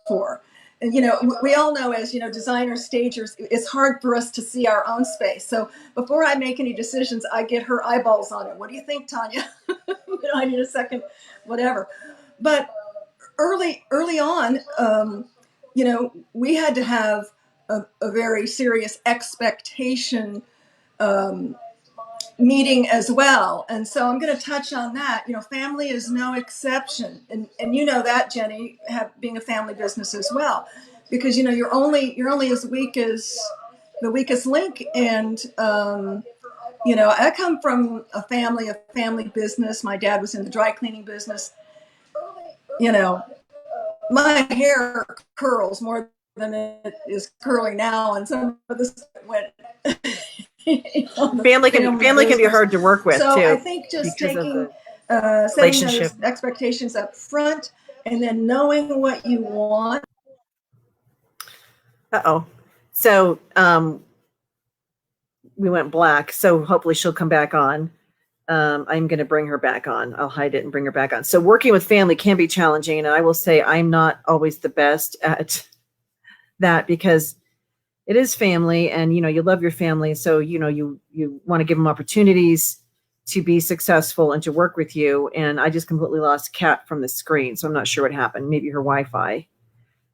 for. And we all know, as designers, stagers, it's hard for us to see our own space. So before I make any decisions, I get her eyeballs on it. What do you think, Tanya? I need a second, whatever. But early on, we had to have a very serious expectation meeting as well. And so I'm going to touch on that. Family is no exception. And that, Jenny, being a family business as well, because, you're only as weak as the weakest link. And, I come from a family business. My dad was in the dry cleaning business. My hair curls more than it is curling now. And some of this went family can be hard to work with so too. I think just taking setting those expectations up front and then knowing what you want. So we went black. So hopefully she'll come back on. I'm going to bring her back on. I'll hide it and bring her back on. So working with family can be challenging. And I will say I'm not always the best at that, because it is family, and you love your family, so you want to give them opportunities to be successful and to work with you. And I just completely lost Kat from the screen, so I'm not sure what happened. Maybe her Wi-Fi.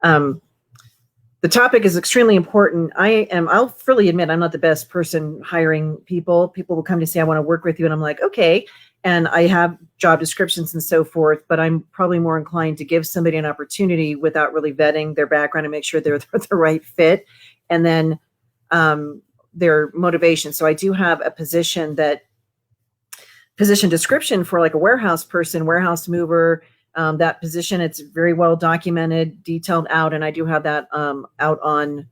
The topic is extremely important. I'll freely admit I'm not the best person hiring people. People will come to say, I want to work with you, and I'm like, okay. And I have job descriptions and so forth, but I'm probably more inclined to give somebody an opportunity without really vetting their background and make sure they're the right fit. And then their motivation. So I do have a position description for like a warehouse person, warehouse mover. That position, it's very well documented, detailed out, and I do have that out on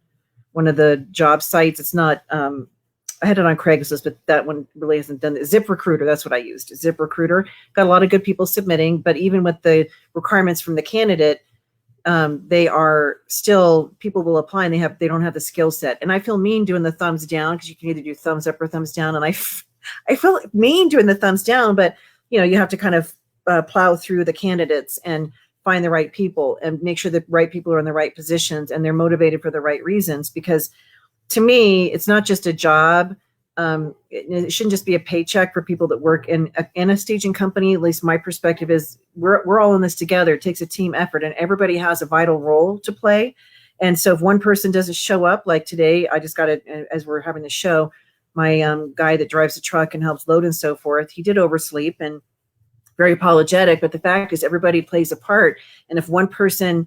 one of the job sites. It's not. I had it on Craigslist, but that one really hasn't done it. ZipRecruiter, that's what I used. ZipRecruiter got a lot of good people submitting, but even with the requirements from the candidate, they are still, people will apply and they don't have the skill set. And I feel mean doing the thumbs down, because you can either do thumbs up or thumbs down. And I feel mean doing the thumbs down, but you have to kind of plow through the candidates and find the right people and make sure the right people are in the right positions and they're motivated for the right reasons. Because to me, it's not just a job. It shouldn't just be a paycheck for people that work in a staging company. At least my perspective is we're all in this together. It takes a team effort, and everybody has a vital role to play. And so if one person doesn't show up, like today, I just got it as we're having the show, my guy that drives the truck and helps load and so forth, he did oversleep and very apologetic. But the fact is everybody plays a part. And if one person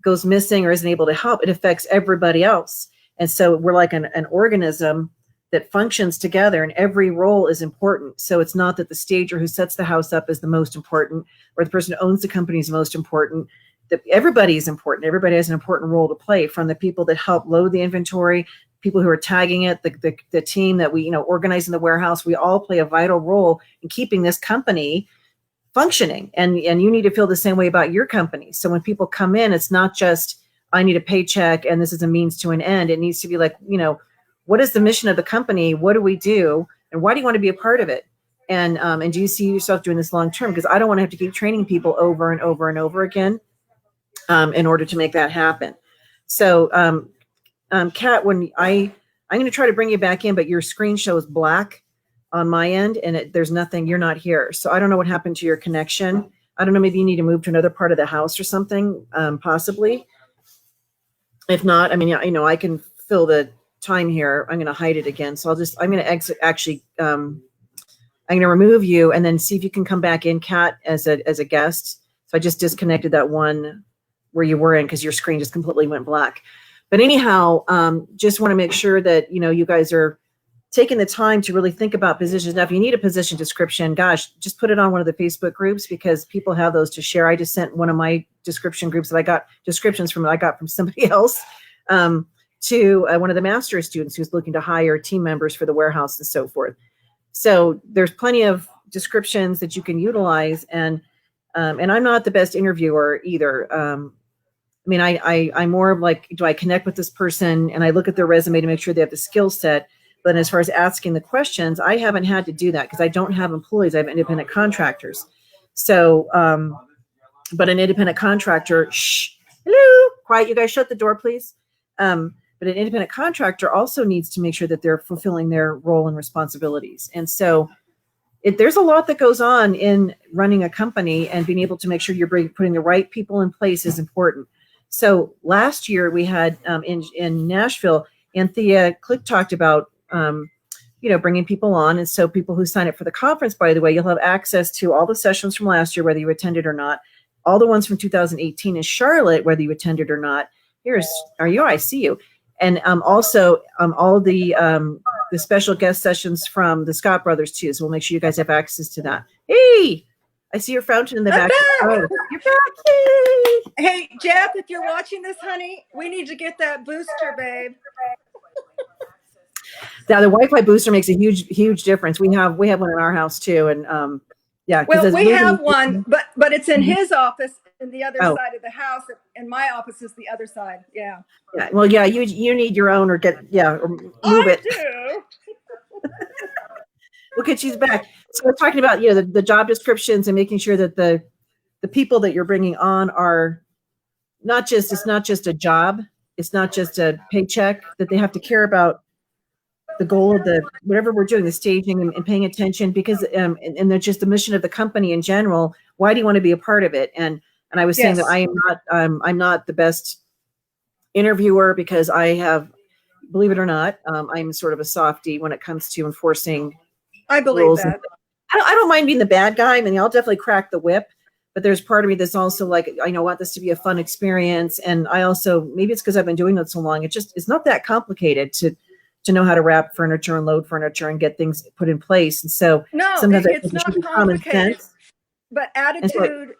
goes missing or isn't able to help, it affects everybody else. And so we're like an organism that functions together, and every role is important. So it's not that the stager who sets the house up is the most important, or the person who owns the company is most important. That everybody is important. Everybody has an important role to play, from the people that help load the inventory, people who are tagging it, the team that we organize in the warehouse. We all play a vital role in keeping this company functioning. And you need to feel the same way about your company. So when people come in, it's not just, I need a paycheck and this is a means to an end. It needs to be like, what is the mission of the company? What do we do? And why do you want to be a part of it? And do you see yourself doing this long term? Because I don't want to have to keep training people over and over and over again in order to make that happen. So, Kat, I'm going to try to bring you back in, but your screen shows black on my end, and there's nothing. You're not here, so I don't know what happened to your connection. I don't know. Maybe you need to move to another part of the house or something, possibly. If not, I mean, I can fill the time here. I'm going to hide it again, so I'm going to exit. Actually, I'm going to remove you and then see if you can come back in, Kat, as a guest. So I just disconnected that one where you were in because your screen just completely went black. But anyhow, just want to make sure that, you guys are taking the time to really think about positions. Now, if you need a position description, gosh, just put it on one of the Facebook groups because people have those to share. I just sent one of my description groups that I got from somebody else to one of the master's students who's looking to hire team members for the warehouse and so forth. So there's plenty of descriptions that you can utilize. And I'm not the best interviewer either. I'm more of like, do I connect with this person? And I look at their resume to make sure they have the skill set. But as far as asking the questions, I haven't had to do that because I don't have employees. I have independent contractors. So, but an independent contractor, hello, quiet, you guys shut the door, please. But an independent contractor also needs to make sure that they're fulfilling their role and responsibilities. And so there's a lot that goes on in running a company, and being able to make sure you're putting the right people in place is important. So last year we had in Nashville, Anthea Click talked about, bringing people on. And so people who sign up for the conference, by the way, you'll have access to all the sessions from last year, whether you attended or not, all the ones from 2018 in Charlotte, whether you attended or not. I see you. And also all of the special guest sessions from the Scott brothers too. So we'll make sure you guys have access to that. Hey, I see your fountain in the back. Oh, you're back. Yay. Hey, Jeff, if you're watching this, honey, we need to get that booster, babe. Now, the Wi-Fi booster makes a huge difference. We have one in our house too, and yeah. Well, we have one, but it's in his office in the other side of the house, and my office is the other side. Yeah. Yeah. Well, yeah. You need your own, or move it. Do. Look at she's back. So we're talking about the job descriptions and making sure that the people that you're bringing on are it's not just a job, it's not just a paycheck, that they have to care about the goal of whatever we're doing, the staging and paying attention, because and they're just the mission of the company in general. Why do you want to be a part of it? And I was saying that I'm not the best interviewer because I have, believe it or not, I'm sort of a softie when it comes to enforcing. I believe that. I don't mind being the bad guy. I mean, I'll definitely crack the whip, but there's part of me that's also like, I want this to be a fun experience. And I also, maybe it's because I've been doing that so long. It's not that complicated to know how to wrap furniture and load furniture and get things put in place. And so sometimes it's not complicated, but attitude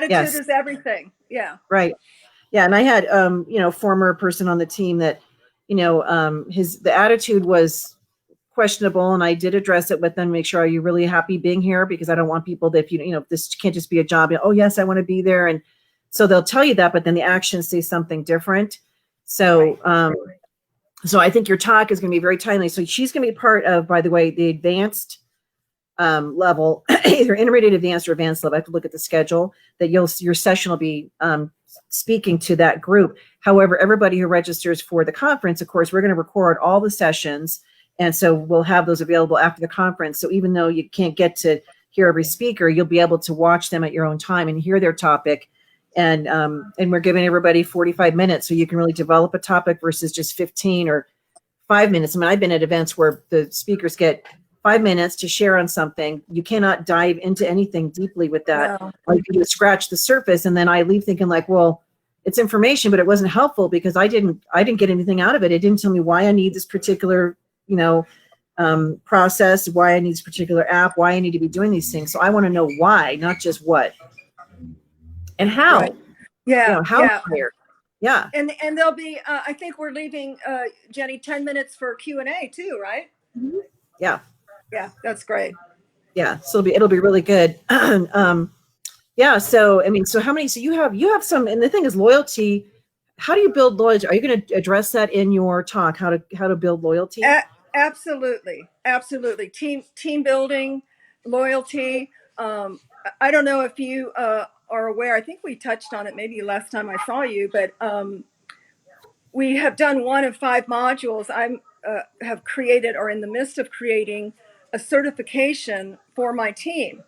yes. is everything. Yeah. Right. Yeah. And I had, former person on the team that, the attitude was questionable, and I did address it with them, make sure, are you really happy being here? Because I don't want people that, this can't just be a job. Oh yes, I want to be there. And so they'll tell you that, but then the actions say something different. So, so I think your talk is going to be very timely. So she's going to be part of, by the way, the advanced level, either intermediate, advanced, or advanced level. I have to look at the schedule that your session will be speaking to that group. However, everybody who registers for the conference, of course, we're going to record all the sessions. And so we'll have those available after the conference. So even though you can't get to hear every speaker, you'll be able to watch them at your own time and hear their topic. And we're giving everybody 45 minutes so you can really develop a topic versus just 15 or 5 minutes. I mean, I've been at events where the speakers get 5 minutes to share on something. You cannot dive into anything deeply with that. No. All you can do is scratch the surface. And then I leave thinking like, well, it's information, but it wasn't helpful because I didn't get anything out of it. It didn't tell me why I need this particular process, why I need this particular app, why I need to be doing these things. So I want to know why, not just what and how. Right. Yeah. How clear. Yeah. And there'll be, I think we're leaving, Jenny, 10 minutes for Q&A too, right? Mm-hmm. Yeah. Yeah. That's great. Yeah. So it'll be really good. Yeah. So, I mean, so you have some, and the thing is loyalty. How do you build loyalty? Are you going to address that in your talk? How to build loyalty? Absolutely. Team building, loyalty. I don't know if you are aware. I think we touched on it maybe last time I saw you, but we have done one of 5 modules. I have created or in the midst of creating a certification for my team.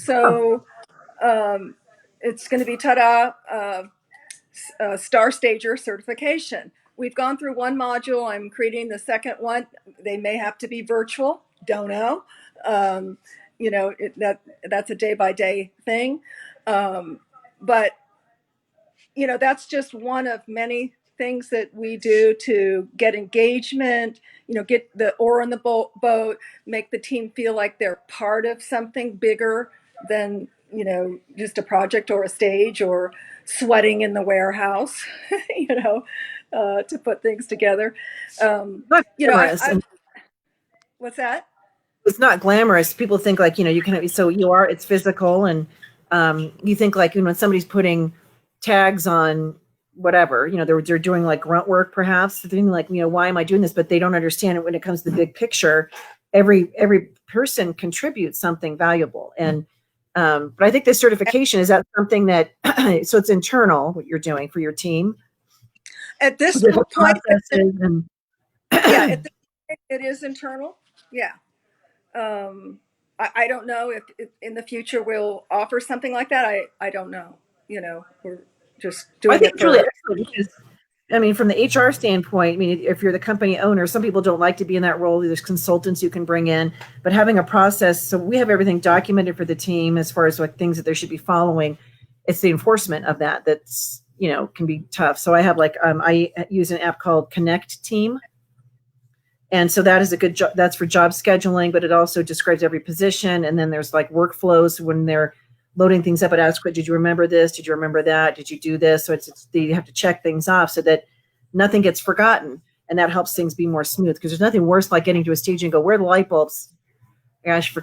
Oh, So it's going to be Star Stager certification. We've gone through one module. I'm creating the second one. They may have to be virtual. Don't know. That's a day by day thing. But that's just one of many things that we do to get engagement, get the oar in the boat, make the team feel like they're part of something bigger than, just a project or a stage or sweating in the warehouse, to put things together. not glamorous. I what's that? It's not glamorous. People think like, you can, so it's physical. And you think like, when somebody's putting tags on whatever, they're doing like grunt work, perhaps they're thinking like, why am I doing this? But they don't understand it when it comes to the big picture. Every person contributes something valuable. And, but I think this certification, is that something that, so it's internal, what you're doing for your team? At this point, and yeah, it is internal. Yeah. I don't know if in the future we'll offer something like that. I don't know. We're just doing I think it it's really excellent because, from the HR standpoint, if you're the company owner, some people don't like to be in that role. There's consultants you can bring in, but having a process, so we have everything documented for the team as far as what things that they should be following. It's the enforcement of that's, can be tough. So I have I use an app called Connect Team. And so that is a good job. That's for job scheduling, but it also describes every position. And then there's like workflows when they're loading things up. It asks, did you remember this? Did you remember that? Did you do this? So you have to check things off so that nothing gets forgotten. And that helps things be more smooth, because there's nothing worse like getting to a stage and go, where are the light bulbs? Gosh, I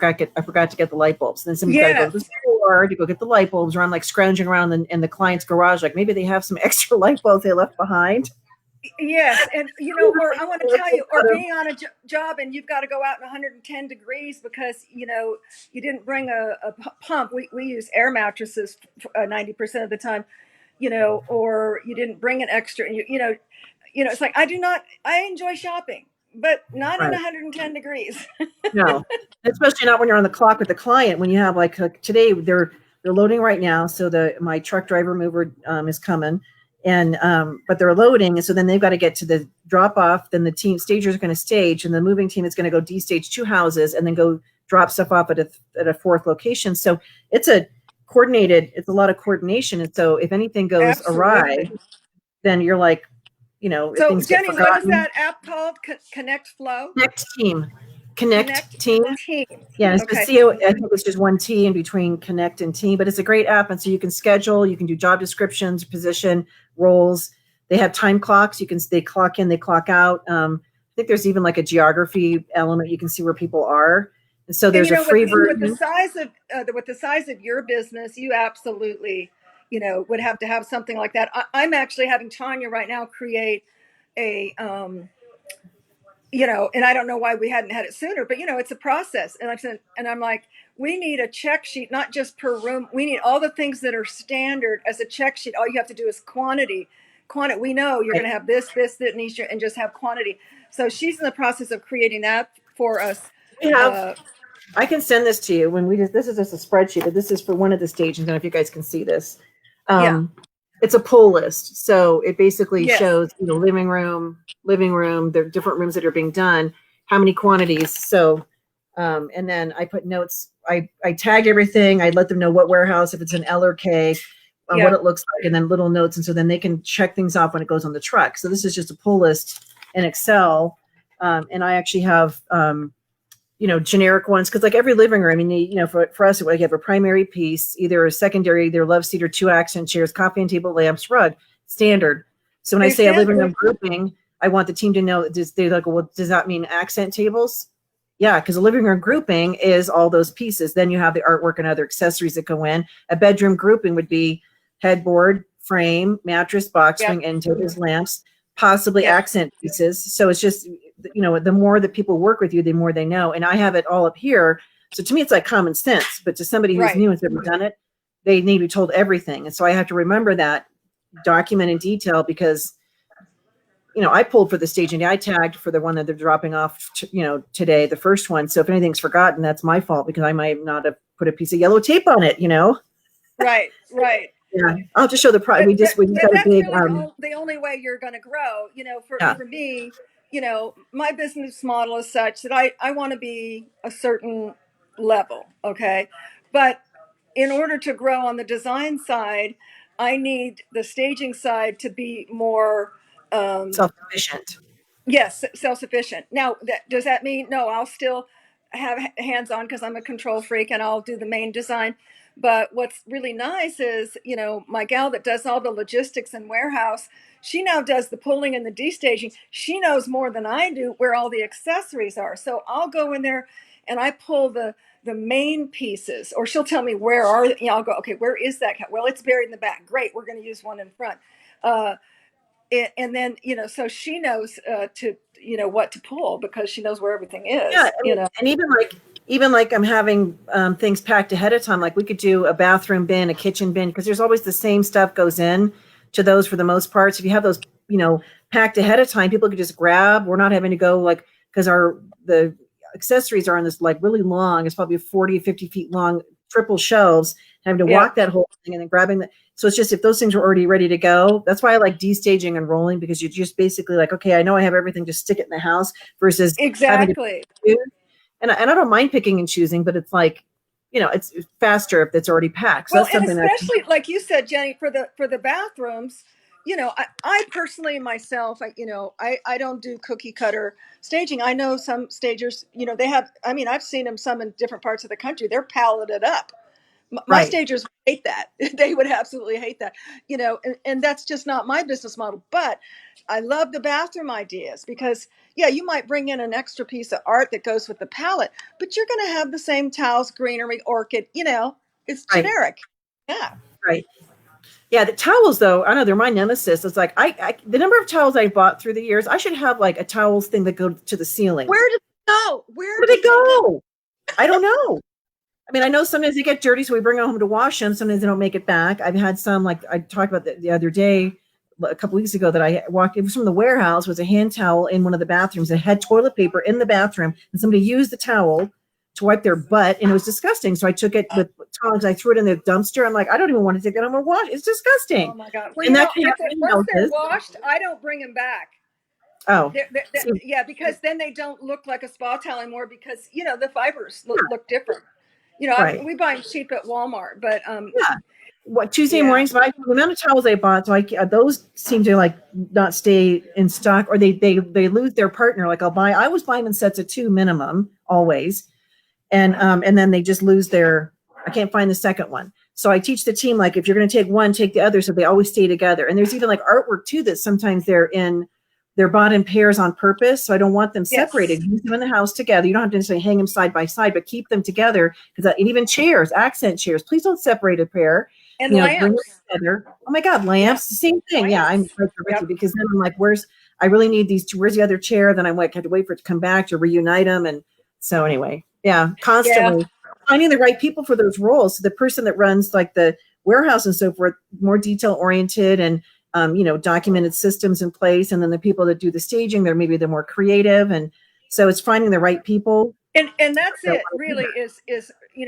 forgot to get the light bulbs. Then somebody's got to go to the store to go get the light bulbs, or I'm like scrounging around in the client's garage. Like maybe they have some extra light bulbs they left behind. Yes, and or I want to tell you, or being on a job and you've got to go out in 110 degrees because you didn't bring a pump. We use air mattresses 90% of the time, or you didn't bring an extra. It's like I enjoy shopping, but not in 110 degrees. No, especially not when you're on the clock with the client. When you have like today, they're loading right now. So my truck driver mover is coming. And but they're loading, and so then they've got to get to the drop off. Then the team stagers are going to stage, and the moving team is going to go destage 2 houses and then go drop stuff off at a 4th location. So it's a lot of coordination. And so if anything goes awry, then you're like, So things Jenny, get forgotten. what is that app called? Connect Flow? Connect Team. Yeah, it's just CO. I think it's just one T in between Connect and Team, but it's a great app. And so you can schedule, you can do job descriptions, position, roles. They have time clocks. They clock in, they clock out. I think there's even like a geography element. You can see where people are. And so there's a free version. With the size of your business, you absolutely, would have to have something like that. I'm actually having Tanya right now create a and I don't know why we hadn't had it sooner, but it's a process. And I'm like, we need a check sheet, not just per room. We need all the things that are standard as a check sheet. All you have to do is quantity. We know you're going to have this, that needs and just have quantity. So she's in the process of creating that for us. I can send this to you this is just a spreadsheet, but this is for one of the stages. I don't know if you guys can see this. It's a pull list. So it basically shows, living room, there are different rooms that are being done, how many quantities. So, and then I put notes. I tag everything. I let them know what warehouse, if it's an L or K, what it looks like, and then little notes. And so then they can check things off when it goes on the truck. So this is just a pull list in Excel. And I actually have, generic ones, because like every living room, for us, you have a primary piece, either a secondary, either love seat or 2 accent chairs, coffee and table lamps, rug, standard. So when I say a living room grouping, I want the team to know, they're like, well, does that mean accent tables? Yeah, because a living room grouping is all those pieces. Then you have the artwork and other accessories that go in. A bedroom grouping would be headboard, frame, mattress, box spring, end tables, lamps, possibly accent pieces. So it's just, the more that people work with you, the more they know. And I have it all up here So to me, it's like common sense, but to somebody who's Right. new and has never done it, they need to be told everything. And so I have to remember that, document in detail, because I pulled for the staging day. I tagged for the one that they're dropping off, today, the first one. So if anything's forgotten, that's my fault, because I might not have put a piece of yellow tape on it. Right. Yeah, I'll just show the But, we just but got a that's big really the only way you're going to grow. yeah, For me, my business model is such that I want to be a certain level. Okay. But in order to grow on the design side, I need the staging side to be more, self-sufficient. yes, self-sufficient. Now, does that mean no? I'll still have hands-on because I'm a control freak and I'll do the main design. But what's really nice is, my gal that does all the logistics and warehouse, she now does the pulling and the destaging. She knows more than I do where all the accessories are. So I'll go in there and I pull the main pieces, or she'll tell me where are. I'll go, okay, where is that? Well, it's buried in the back. Great, we're going to use one in front. And then so she knows to what to pull because she knows where everything is. Yeah, and even like I'm having things packed ahead of time. Like we could do a bathroom bin, a kitchen bin, because there's always the same stuff goes in to those for the most part. So if you have those, packed ahead of time, people could just grab. We're not having to go because the accessories are on this like really long. It's probably 40, 50 feet long, triple shelves. Having to walk that whole thing and then grabbing the. So it's just if those things are already ready to go. That's why I like destaging and rolling, because you just basically like, okay, I know I have everything, just stick it in the house versus having to choose. And I don't mind picking and choosing, but it's like, it's faster if it's already packed. So Well, that's and something especially like you said, Jenny, for the bathrooms, I personally myself, I don't do cookie cutter staging. I know some stagers, they have. I mean, I've seen them some in different parts of the country. They're palleted up. My right. stagers hate that. They would absolutely hate that, and that's just not my business model. But I love the bathroom ideas because, yeah, you might bring in an extra piece of art that goes with the palette, but you're going to have the same towels, greenery, orchid, it's Right. generic. Yeah. Right. Yeah, the towels though, I know they're my nemesis. It's like I the number of towels I bought through the years, I should have like a towels thing that go to the ceiling. Where did they go? Where do they go? I don't know. I mean, I know sometimes they get dirty, so we bring them home to wash them. Sometimes they don't make it back. I've had some, like I talked about the other day, a couple weeks ago, that I walked. It was from the warehouse. Was a hand towel in one of the bathrooms. It had toilet paper in the bathroom, and somebody used the towel to wipe their butt, and it was disgusting. So I took it with tongs. I threw it in the dumpster. I'm like, I don't even want to take that home and wash. It's disgusting. Oh my God. Well, And that once they're washed, I don't bring them back. Oh, yeah, because then they don't look like a spa towel anymore because, the fibers look different. right. We buy them cheap at Walmart, but Yeah. What Tuesday mornings? But the amount of towels I bought, so those seem to like not stay in stock, or they lose their partner. Like I was buying in sets of 2 minimum always, and then they just lose their. I can't find the second one. So I teach the team, like, if you're going to take one, take the other, so they always stay together. And there's even like artwork too that sometimes they're bought in pairs on purpose. So I don't want them separated. Use them in the house together. You don't have to necessarily hang them side by side, but keep them together, and even chairs, accent chairs. Please don't separate a pair. And lamps. Bring them together. Oh my God, lamps, the same thing. Lamps. Yeah, I'm right because then I'm like, I really need these two. Where's the other chair? Then I'm like, I had to wait for it to come back to reunite them. And so anyway, constantly finding the right people for those roles. So the person that runs like the warehouse and so forth, more detail oriented and documented systems in place. And then the people that do the staging, they're more creative. And so it's finding the right people. And that's it really is,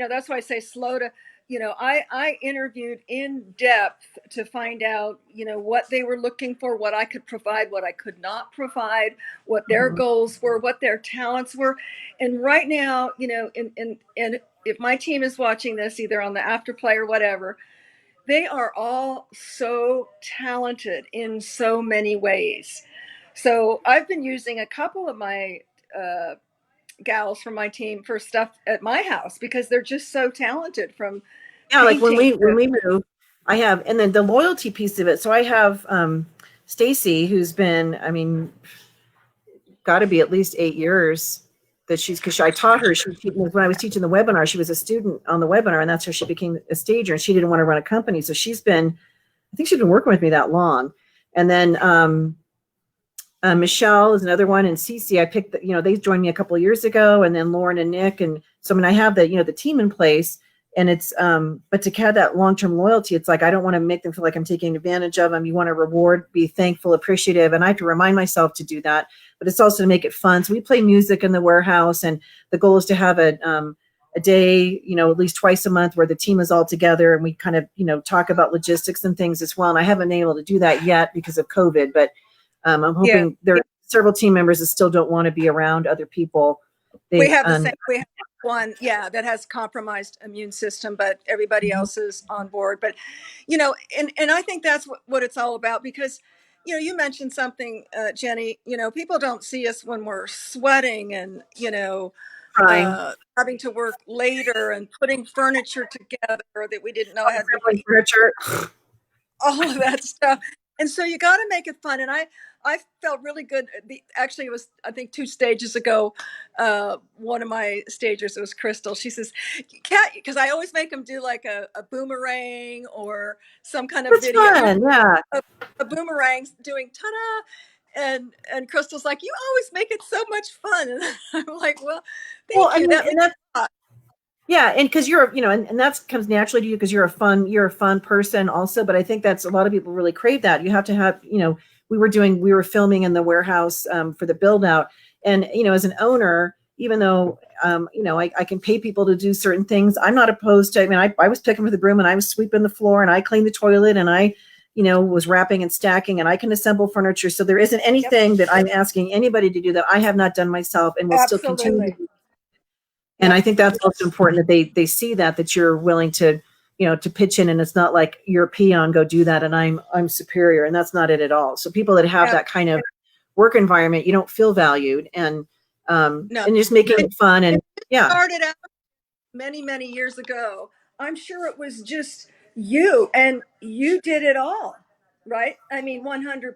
that's why I say slow to, I interviewed in depth to find out, what they were looking for, what I could provide, what I could not provide, what their goals were, what their talents were. And right now, and if my team is watching this, either on the afterplay or whatever, they are all so talented in so many ways. So I've been using a couple of my gals from my team for stuff at my house because they're just so talented from like when we move, I have, and then the loyalty piece of it. So I have Stacy, who's been, got to be at least 8 years that because I taught her. When I was teaching the webinar, she was a student on the webinar, and that's how she became a stager. And she didn't want to run a company, so I think she's been working with me that long. And then Michelle is another one, and Cece. I picked, they joined me a couple of years ago, and then Lauren and Nick, and so I mean, I have the team in place, and it's but to have that long term loyalty, it's like I don't want to make them feel like I'm taking advantage of them. You want to reward, be thankful, appreciative, and I have to remind myself to do that. But it's also to make it fun. So we play music in the warehouse, and the goal is to have a day, at least twice a month where the team is all together and we kind of, talk about logistics and things as well. And I haven't been able to do that yet because of COVID, but I'm Yeah. hoping there are several team members that still don't want to be around other people. We have the same. We have one, that has compromised immune system, but everybody Mhm. else is on board. But and I think that's what it's all about because you mentioned something, Jenny. People don't see us when we're sweating and Trying. having to work later and putting furniture together that we didn't know had to be put, Furniture. all of that stuff. And so you got to make it fun. And I felt really good. Actually, it was, I think, 2 stages ago. One of my stagers, it was Crystal. She says, "Cat," because I always make them do like a boomerang or some kind of It's video. fun. Yeah. A boomerang doing ta-da. And Crystal's like, "You always make it so much fun." And I'm like, "Well, Well, thank I you. mean, That and means that's a lot." yeah, and because you're, and that comes naturally to you because you're a fun person also. But I think that's a lot of people really crave that. You have to have, we were filming in the warehouse for the build out, and as an owner, even though I can pay people to do certain things, I'm not opposed to. I mean, I was picking with the broom and I was sweeping the floor and I cleaned the toilet and I, was wrapping and stacking and I can assemble furniture. So there isn't Yep, anything that I'm asking anybody to do that I have not done myself and will still continue to absolutely. do. And I Yep, think that's also important that they see that you're willing to, to pitch in, and it's not like you're a peon, go do that, and I'm superior, and that's not it at all. So people that have ab- that kind of work environment, you don't feel valued, no. and just making It it fun, and yeah, started out many, many years ago. I'm sure it was just you and you did it all, right? I mean, 100%,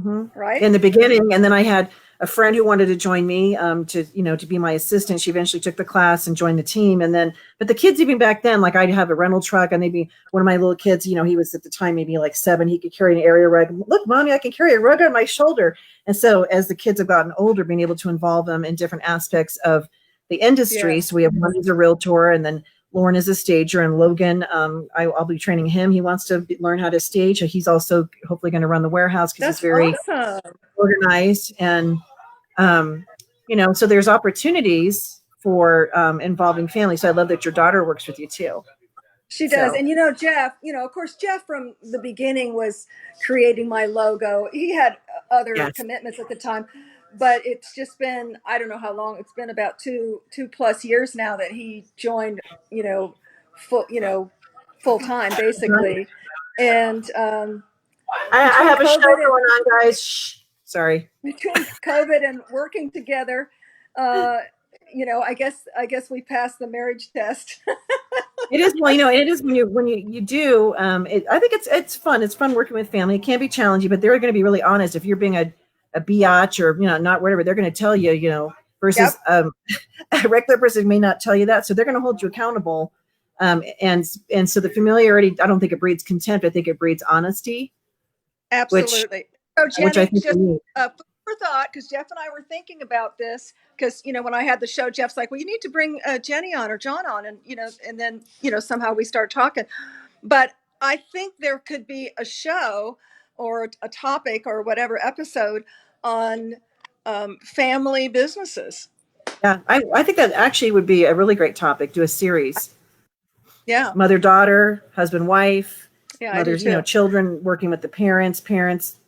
hmm right? in the beginning. And then I had a friend who wanted to join me to be my assistant. She eventually took the class and joined the team. And then, but the kids, even back then, like I'd have a rental truck and maybe one of my little kids, he was at the time maybe like 7, he could carry an area rug. Look, mommy, I can carry a rug on my shoulder. And so as the kids have gotten older, being able to involve them in different aspects of the industry. Yeah, So we have one who's a realtor, and then Lauren is a stager, and Logan, I'll be training him. He wants to learn how to stage. He's also hopefully going to run the warehouse because he's that's very awesome. organized. And um, so there's opportunities for involving family. So I love that your daughter works with you too. She does. So And Jeff, of course, Jeff from the beginning was creating my logo. He had other yes. commitments at the time, but it's just been, I don't know how long, it's been about two plus years now that he joined, you know, full, full time basically. And I between have a show COVID and going on, guys. Shh. Sorry. between COVID and working together, uh, I guess we passed the marriage test. It is, well, it is when you do. I think it's fun. It's fun working with family. It can be challenging, but they're going to be really honest. If you're being a biatch or not whatever, they're going to tell you. Versus Yep, a regular person may not tell you that, so they're going to hold you accountable. And so the familiarity, I don't think it breeds contempt. I think it breeds honesty, which absolutely. So which I Jenny, think we just need. food for thought, because Jeff and I were thinking about this. Because when I had the show, Jeff's like, "Well, you need to bring Jenny on or John on," and and then somehow we start talking. But I think there could be a show or a topic or whatever episode on family businesses. Yeah, I think that actually would be a really great topic. Do a series. Yeah, Mother daughter, husband wife, yeah, I do mothers, too. children working with the parents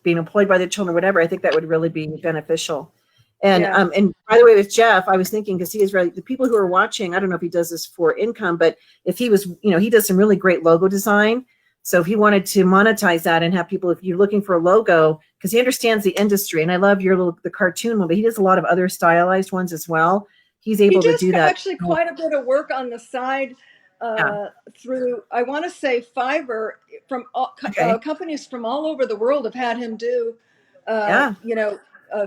being employed by the children, whatever. I think that would really be beneficial. And Yeah, by the way, with Jeff, I was thinking, because he is really, the people who are watching, I don't know if he does this for income, but if he was, he does some really great logo design. So if he wanted to monetize that and have people, if you're looking for a logo, because he understands the industry, and I love the cartoon one, but he does a lot of other stylized ones as well. He's he able to does do that. actually quite a bit of work on the side Yeah. through, I want to say, Fiverr. From Okay. companies from all over the world have had him do Yeah.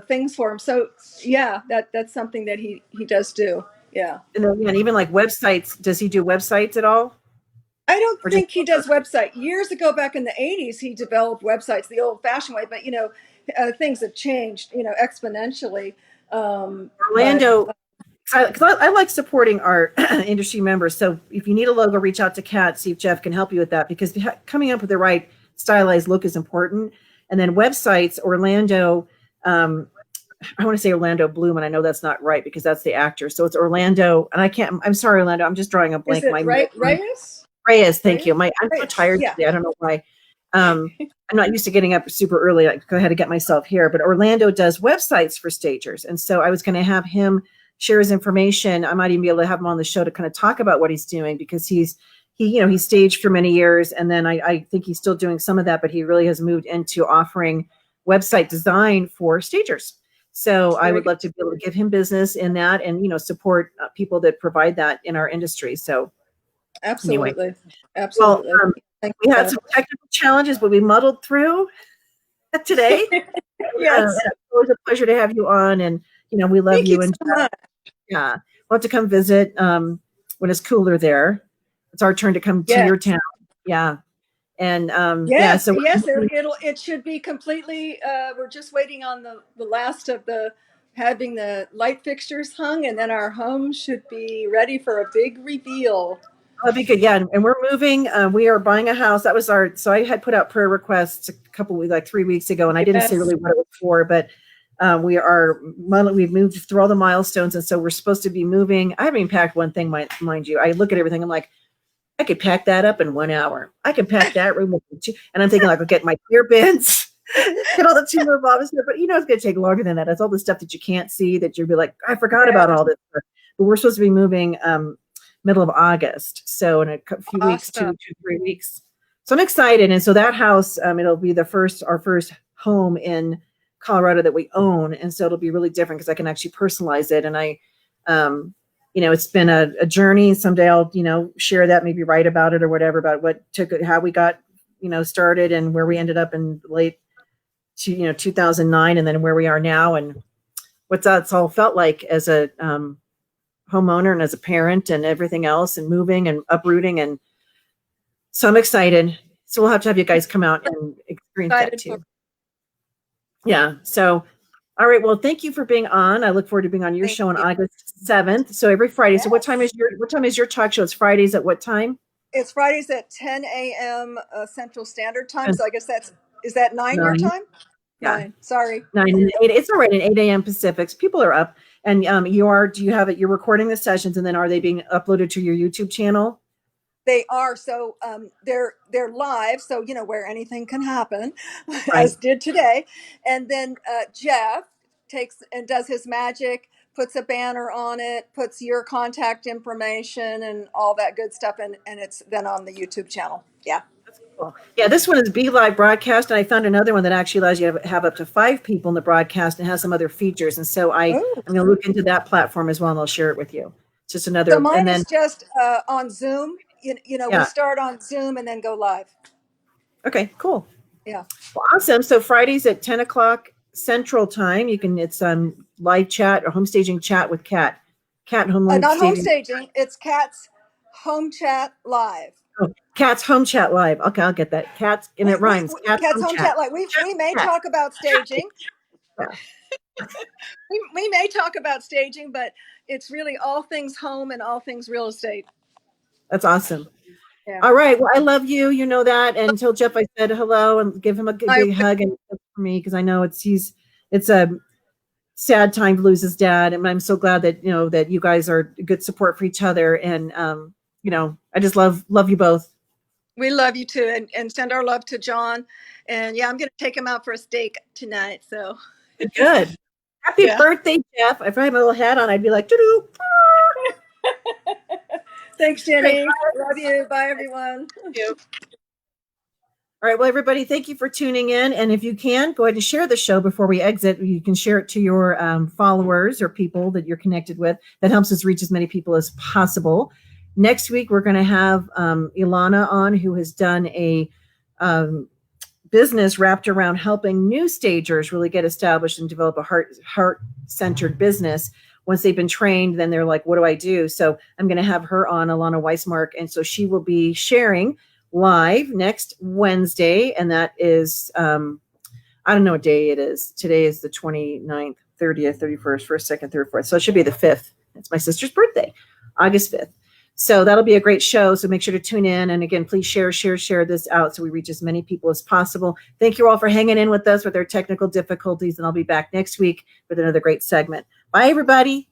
things for him. So yeah, that's something that he does do. Yeah. And then, and even like websites, does he do websites at all? I don't Or just think he does website. Years ago, back in the 80s, he developed websites the old fashioned way. But, things have changed, exponentially. But Orlando, because I like supporting our industry members. So if you need a logo, reach out to Kat, see if Jeff can help you with that, because coming up with the right stylized look is important. And then websites, Orlando, I want to say Orlando Bloom, and I know that's not right because that's the actor. So it's Orlando, and I'm sorry, Orlando, I'm just drawing a is blank. it Reyes? Reyes, thank Reyes? you. I'm so Reyes. tired Yeah. today. I don't know why. I'm not used to getting up super early. I had to get myself here. But Orlando does websites for stagers, and so I was going to have him share his information. I might even be able to have him on the show to kind of talk about what he's doing, because he staged for many years, and then I think he's still doing some of that, but he really has moved into offering website design for stagers. So I would love to be able to give him business in that, and support people that provide that in our industry. So Absolutely. anyway. Absolutely. Well, we had some technical challenges, but we muddled through today. Yes. It's always a pleasure to have you on, and we love Thank you. you And so much. yeah, we'll have to come visit when it's cooler there. It's our turn to come to your town. Yeah. And yes, so yes, it should be completely. We're just waiting on the last of having the light fixtures hung, and then our home should be ready for a big reveal. that'd be good. Yeah, and we're moving. We are buying a house. That was so I had put out prayer requests a couple weeks, like 3 weeks ago, and I didn't say really what it was for, but we've moved through all the milestones, and so we're supposed to be moving. I haven't even packed one thing, mind you. I look at everything. I'm like, I could pack that up in 1 hour. I could pack that room in 2. And I'm thinking, like, I'll get my beer bins, get all the tumor bombs here. But it's going to take longer than that. It's all the stuff that you can't see that you'll be like, I forgot about all this. But we're supposed to be moving middle of August. So in a few weeks, 2 to 3 weeks. So I'm excited. And so that house, it'll be our first home in Colorado that we own. And so it'll be really different because I can actually personalize it. And it's been a journey. Someday I'll, share that, maybe write about it or whatever, about how we got, started and where we ended up in late, 2009, and then where we are now, and what that's all felt like as a homeowner and as a parent and everything else, and moving and uprooting. And so I'm excited. So we'll have to have you guys come out and experience that too. Yeah. So all right. Well, thank you for being on. I look forward to being on your show on August 7th. So every Friday. Yes. So what time is your talk show? It's Fridays at what time? It's Fridays at 10 a.m. Central Standard Time. So I guess is that 9 your time? Yeah. 9. Sorry. 9 and 8. It's all right. At 8 a.m. Pacifics. People are up, and do you have it? You're recording the sessions, and then are they being uploaded to your YouTube channel? They are. So they're live. So, where anything can happen, as did today. And then Jeff takes and does his magic, puts a banner on it, puts your contact information and all that good stuff. And it's then on the YouTube channel. Yeah. That's cool. Yeah, this one is Be Live Broadcast. And I found another one that actually allows you to have up to 5 people in the broadcast and has some other features. And so I'm going to look into that platform as well, and I'll share it with you. It's just another. So mine is just on Zoom. We start on Zoom and then go live. Okay, cool. Yeah. Well, awesome. So Fridays at 10 o'clock Central Time, it's live chat or home staging chat with Kat. Kat home not home staging. It's Kat's home chat live. Oh, Kat's home chat live. Okay, I'll get that. Kat's, and it rhymes. Kat's home chat live. We may talk about staging. We may talk about staging, but it's really all things home and all things real estate. That's awesome. Yeah. All right. Well, I love you. You know that. And tell Jeff I said hello, and give him a big hug and for me, because I know it's a sad time to lose his dad, and I'm so glad that that you guys are good support for each other. And I just love you both. We love you too, and send our love to John. And I'm going to take him out for a steak tonight. So good. Happy birthday, Jeff. If I had my little hat on, I'd be like, doo-doo. Thanks, Jenny. Love you. Bye, everyone. Thank you. All right. Well, everybody, thank you for tuning in. And if you can, go ahead and share the show before we exit. You can share it to your followers or people that you're connected with. That helps us reach as many people as possible. Next week, we're going to have Ilana on, who has done a business wrapped around helping new stagers really get established and develop a heart-centered business. Once they've been trained, then they're like, what do I do? So I'm going to have her on, Ilana Weismark. And so she will be sharing live next Wednesday. And that is I don't know what day it is. Today is the 29th, 30th, 31st, 1st, 2nd, 3rd, 4th. So it should be the 5th. It's my sister's birthday, August 5th. So that'll be a great show. So make sure to tune in. And again, please share this out so we reach as many people as possible. Thank you all for hanging in with us with our technical difficulties. And I'll be back next week with another great segment. Bye, everybody.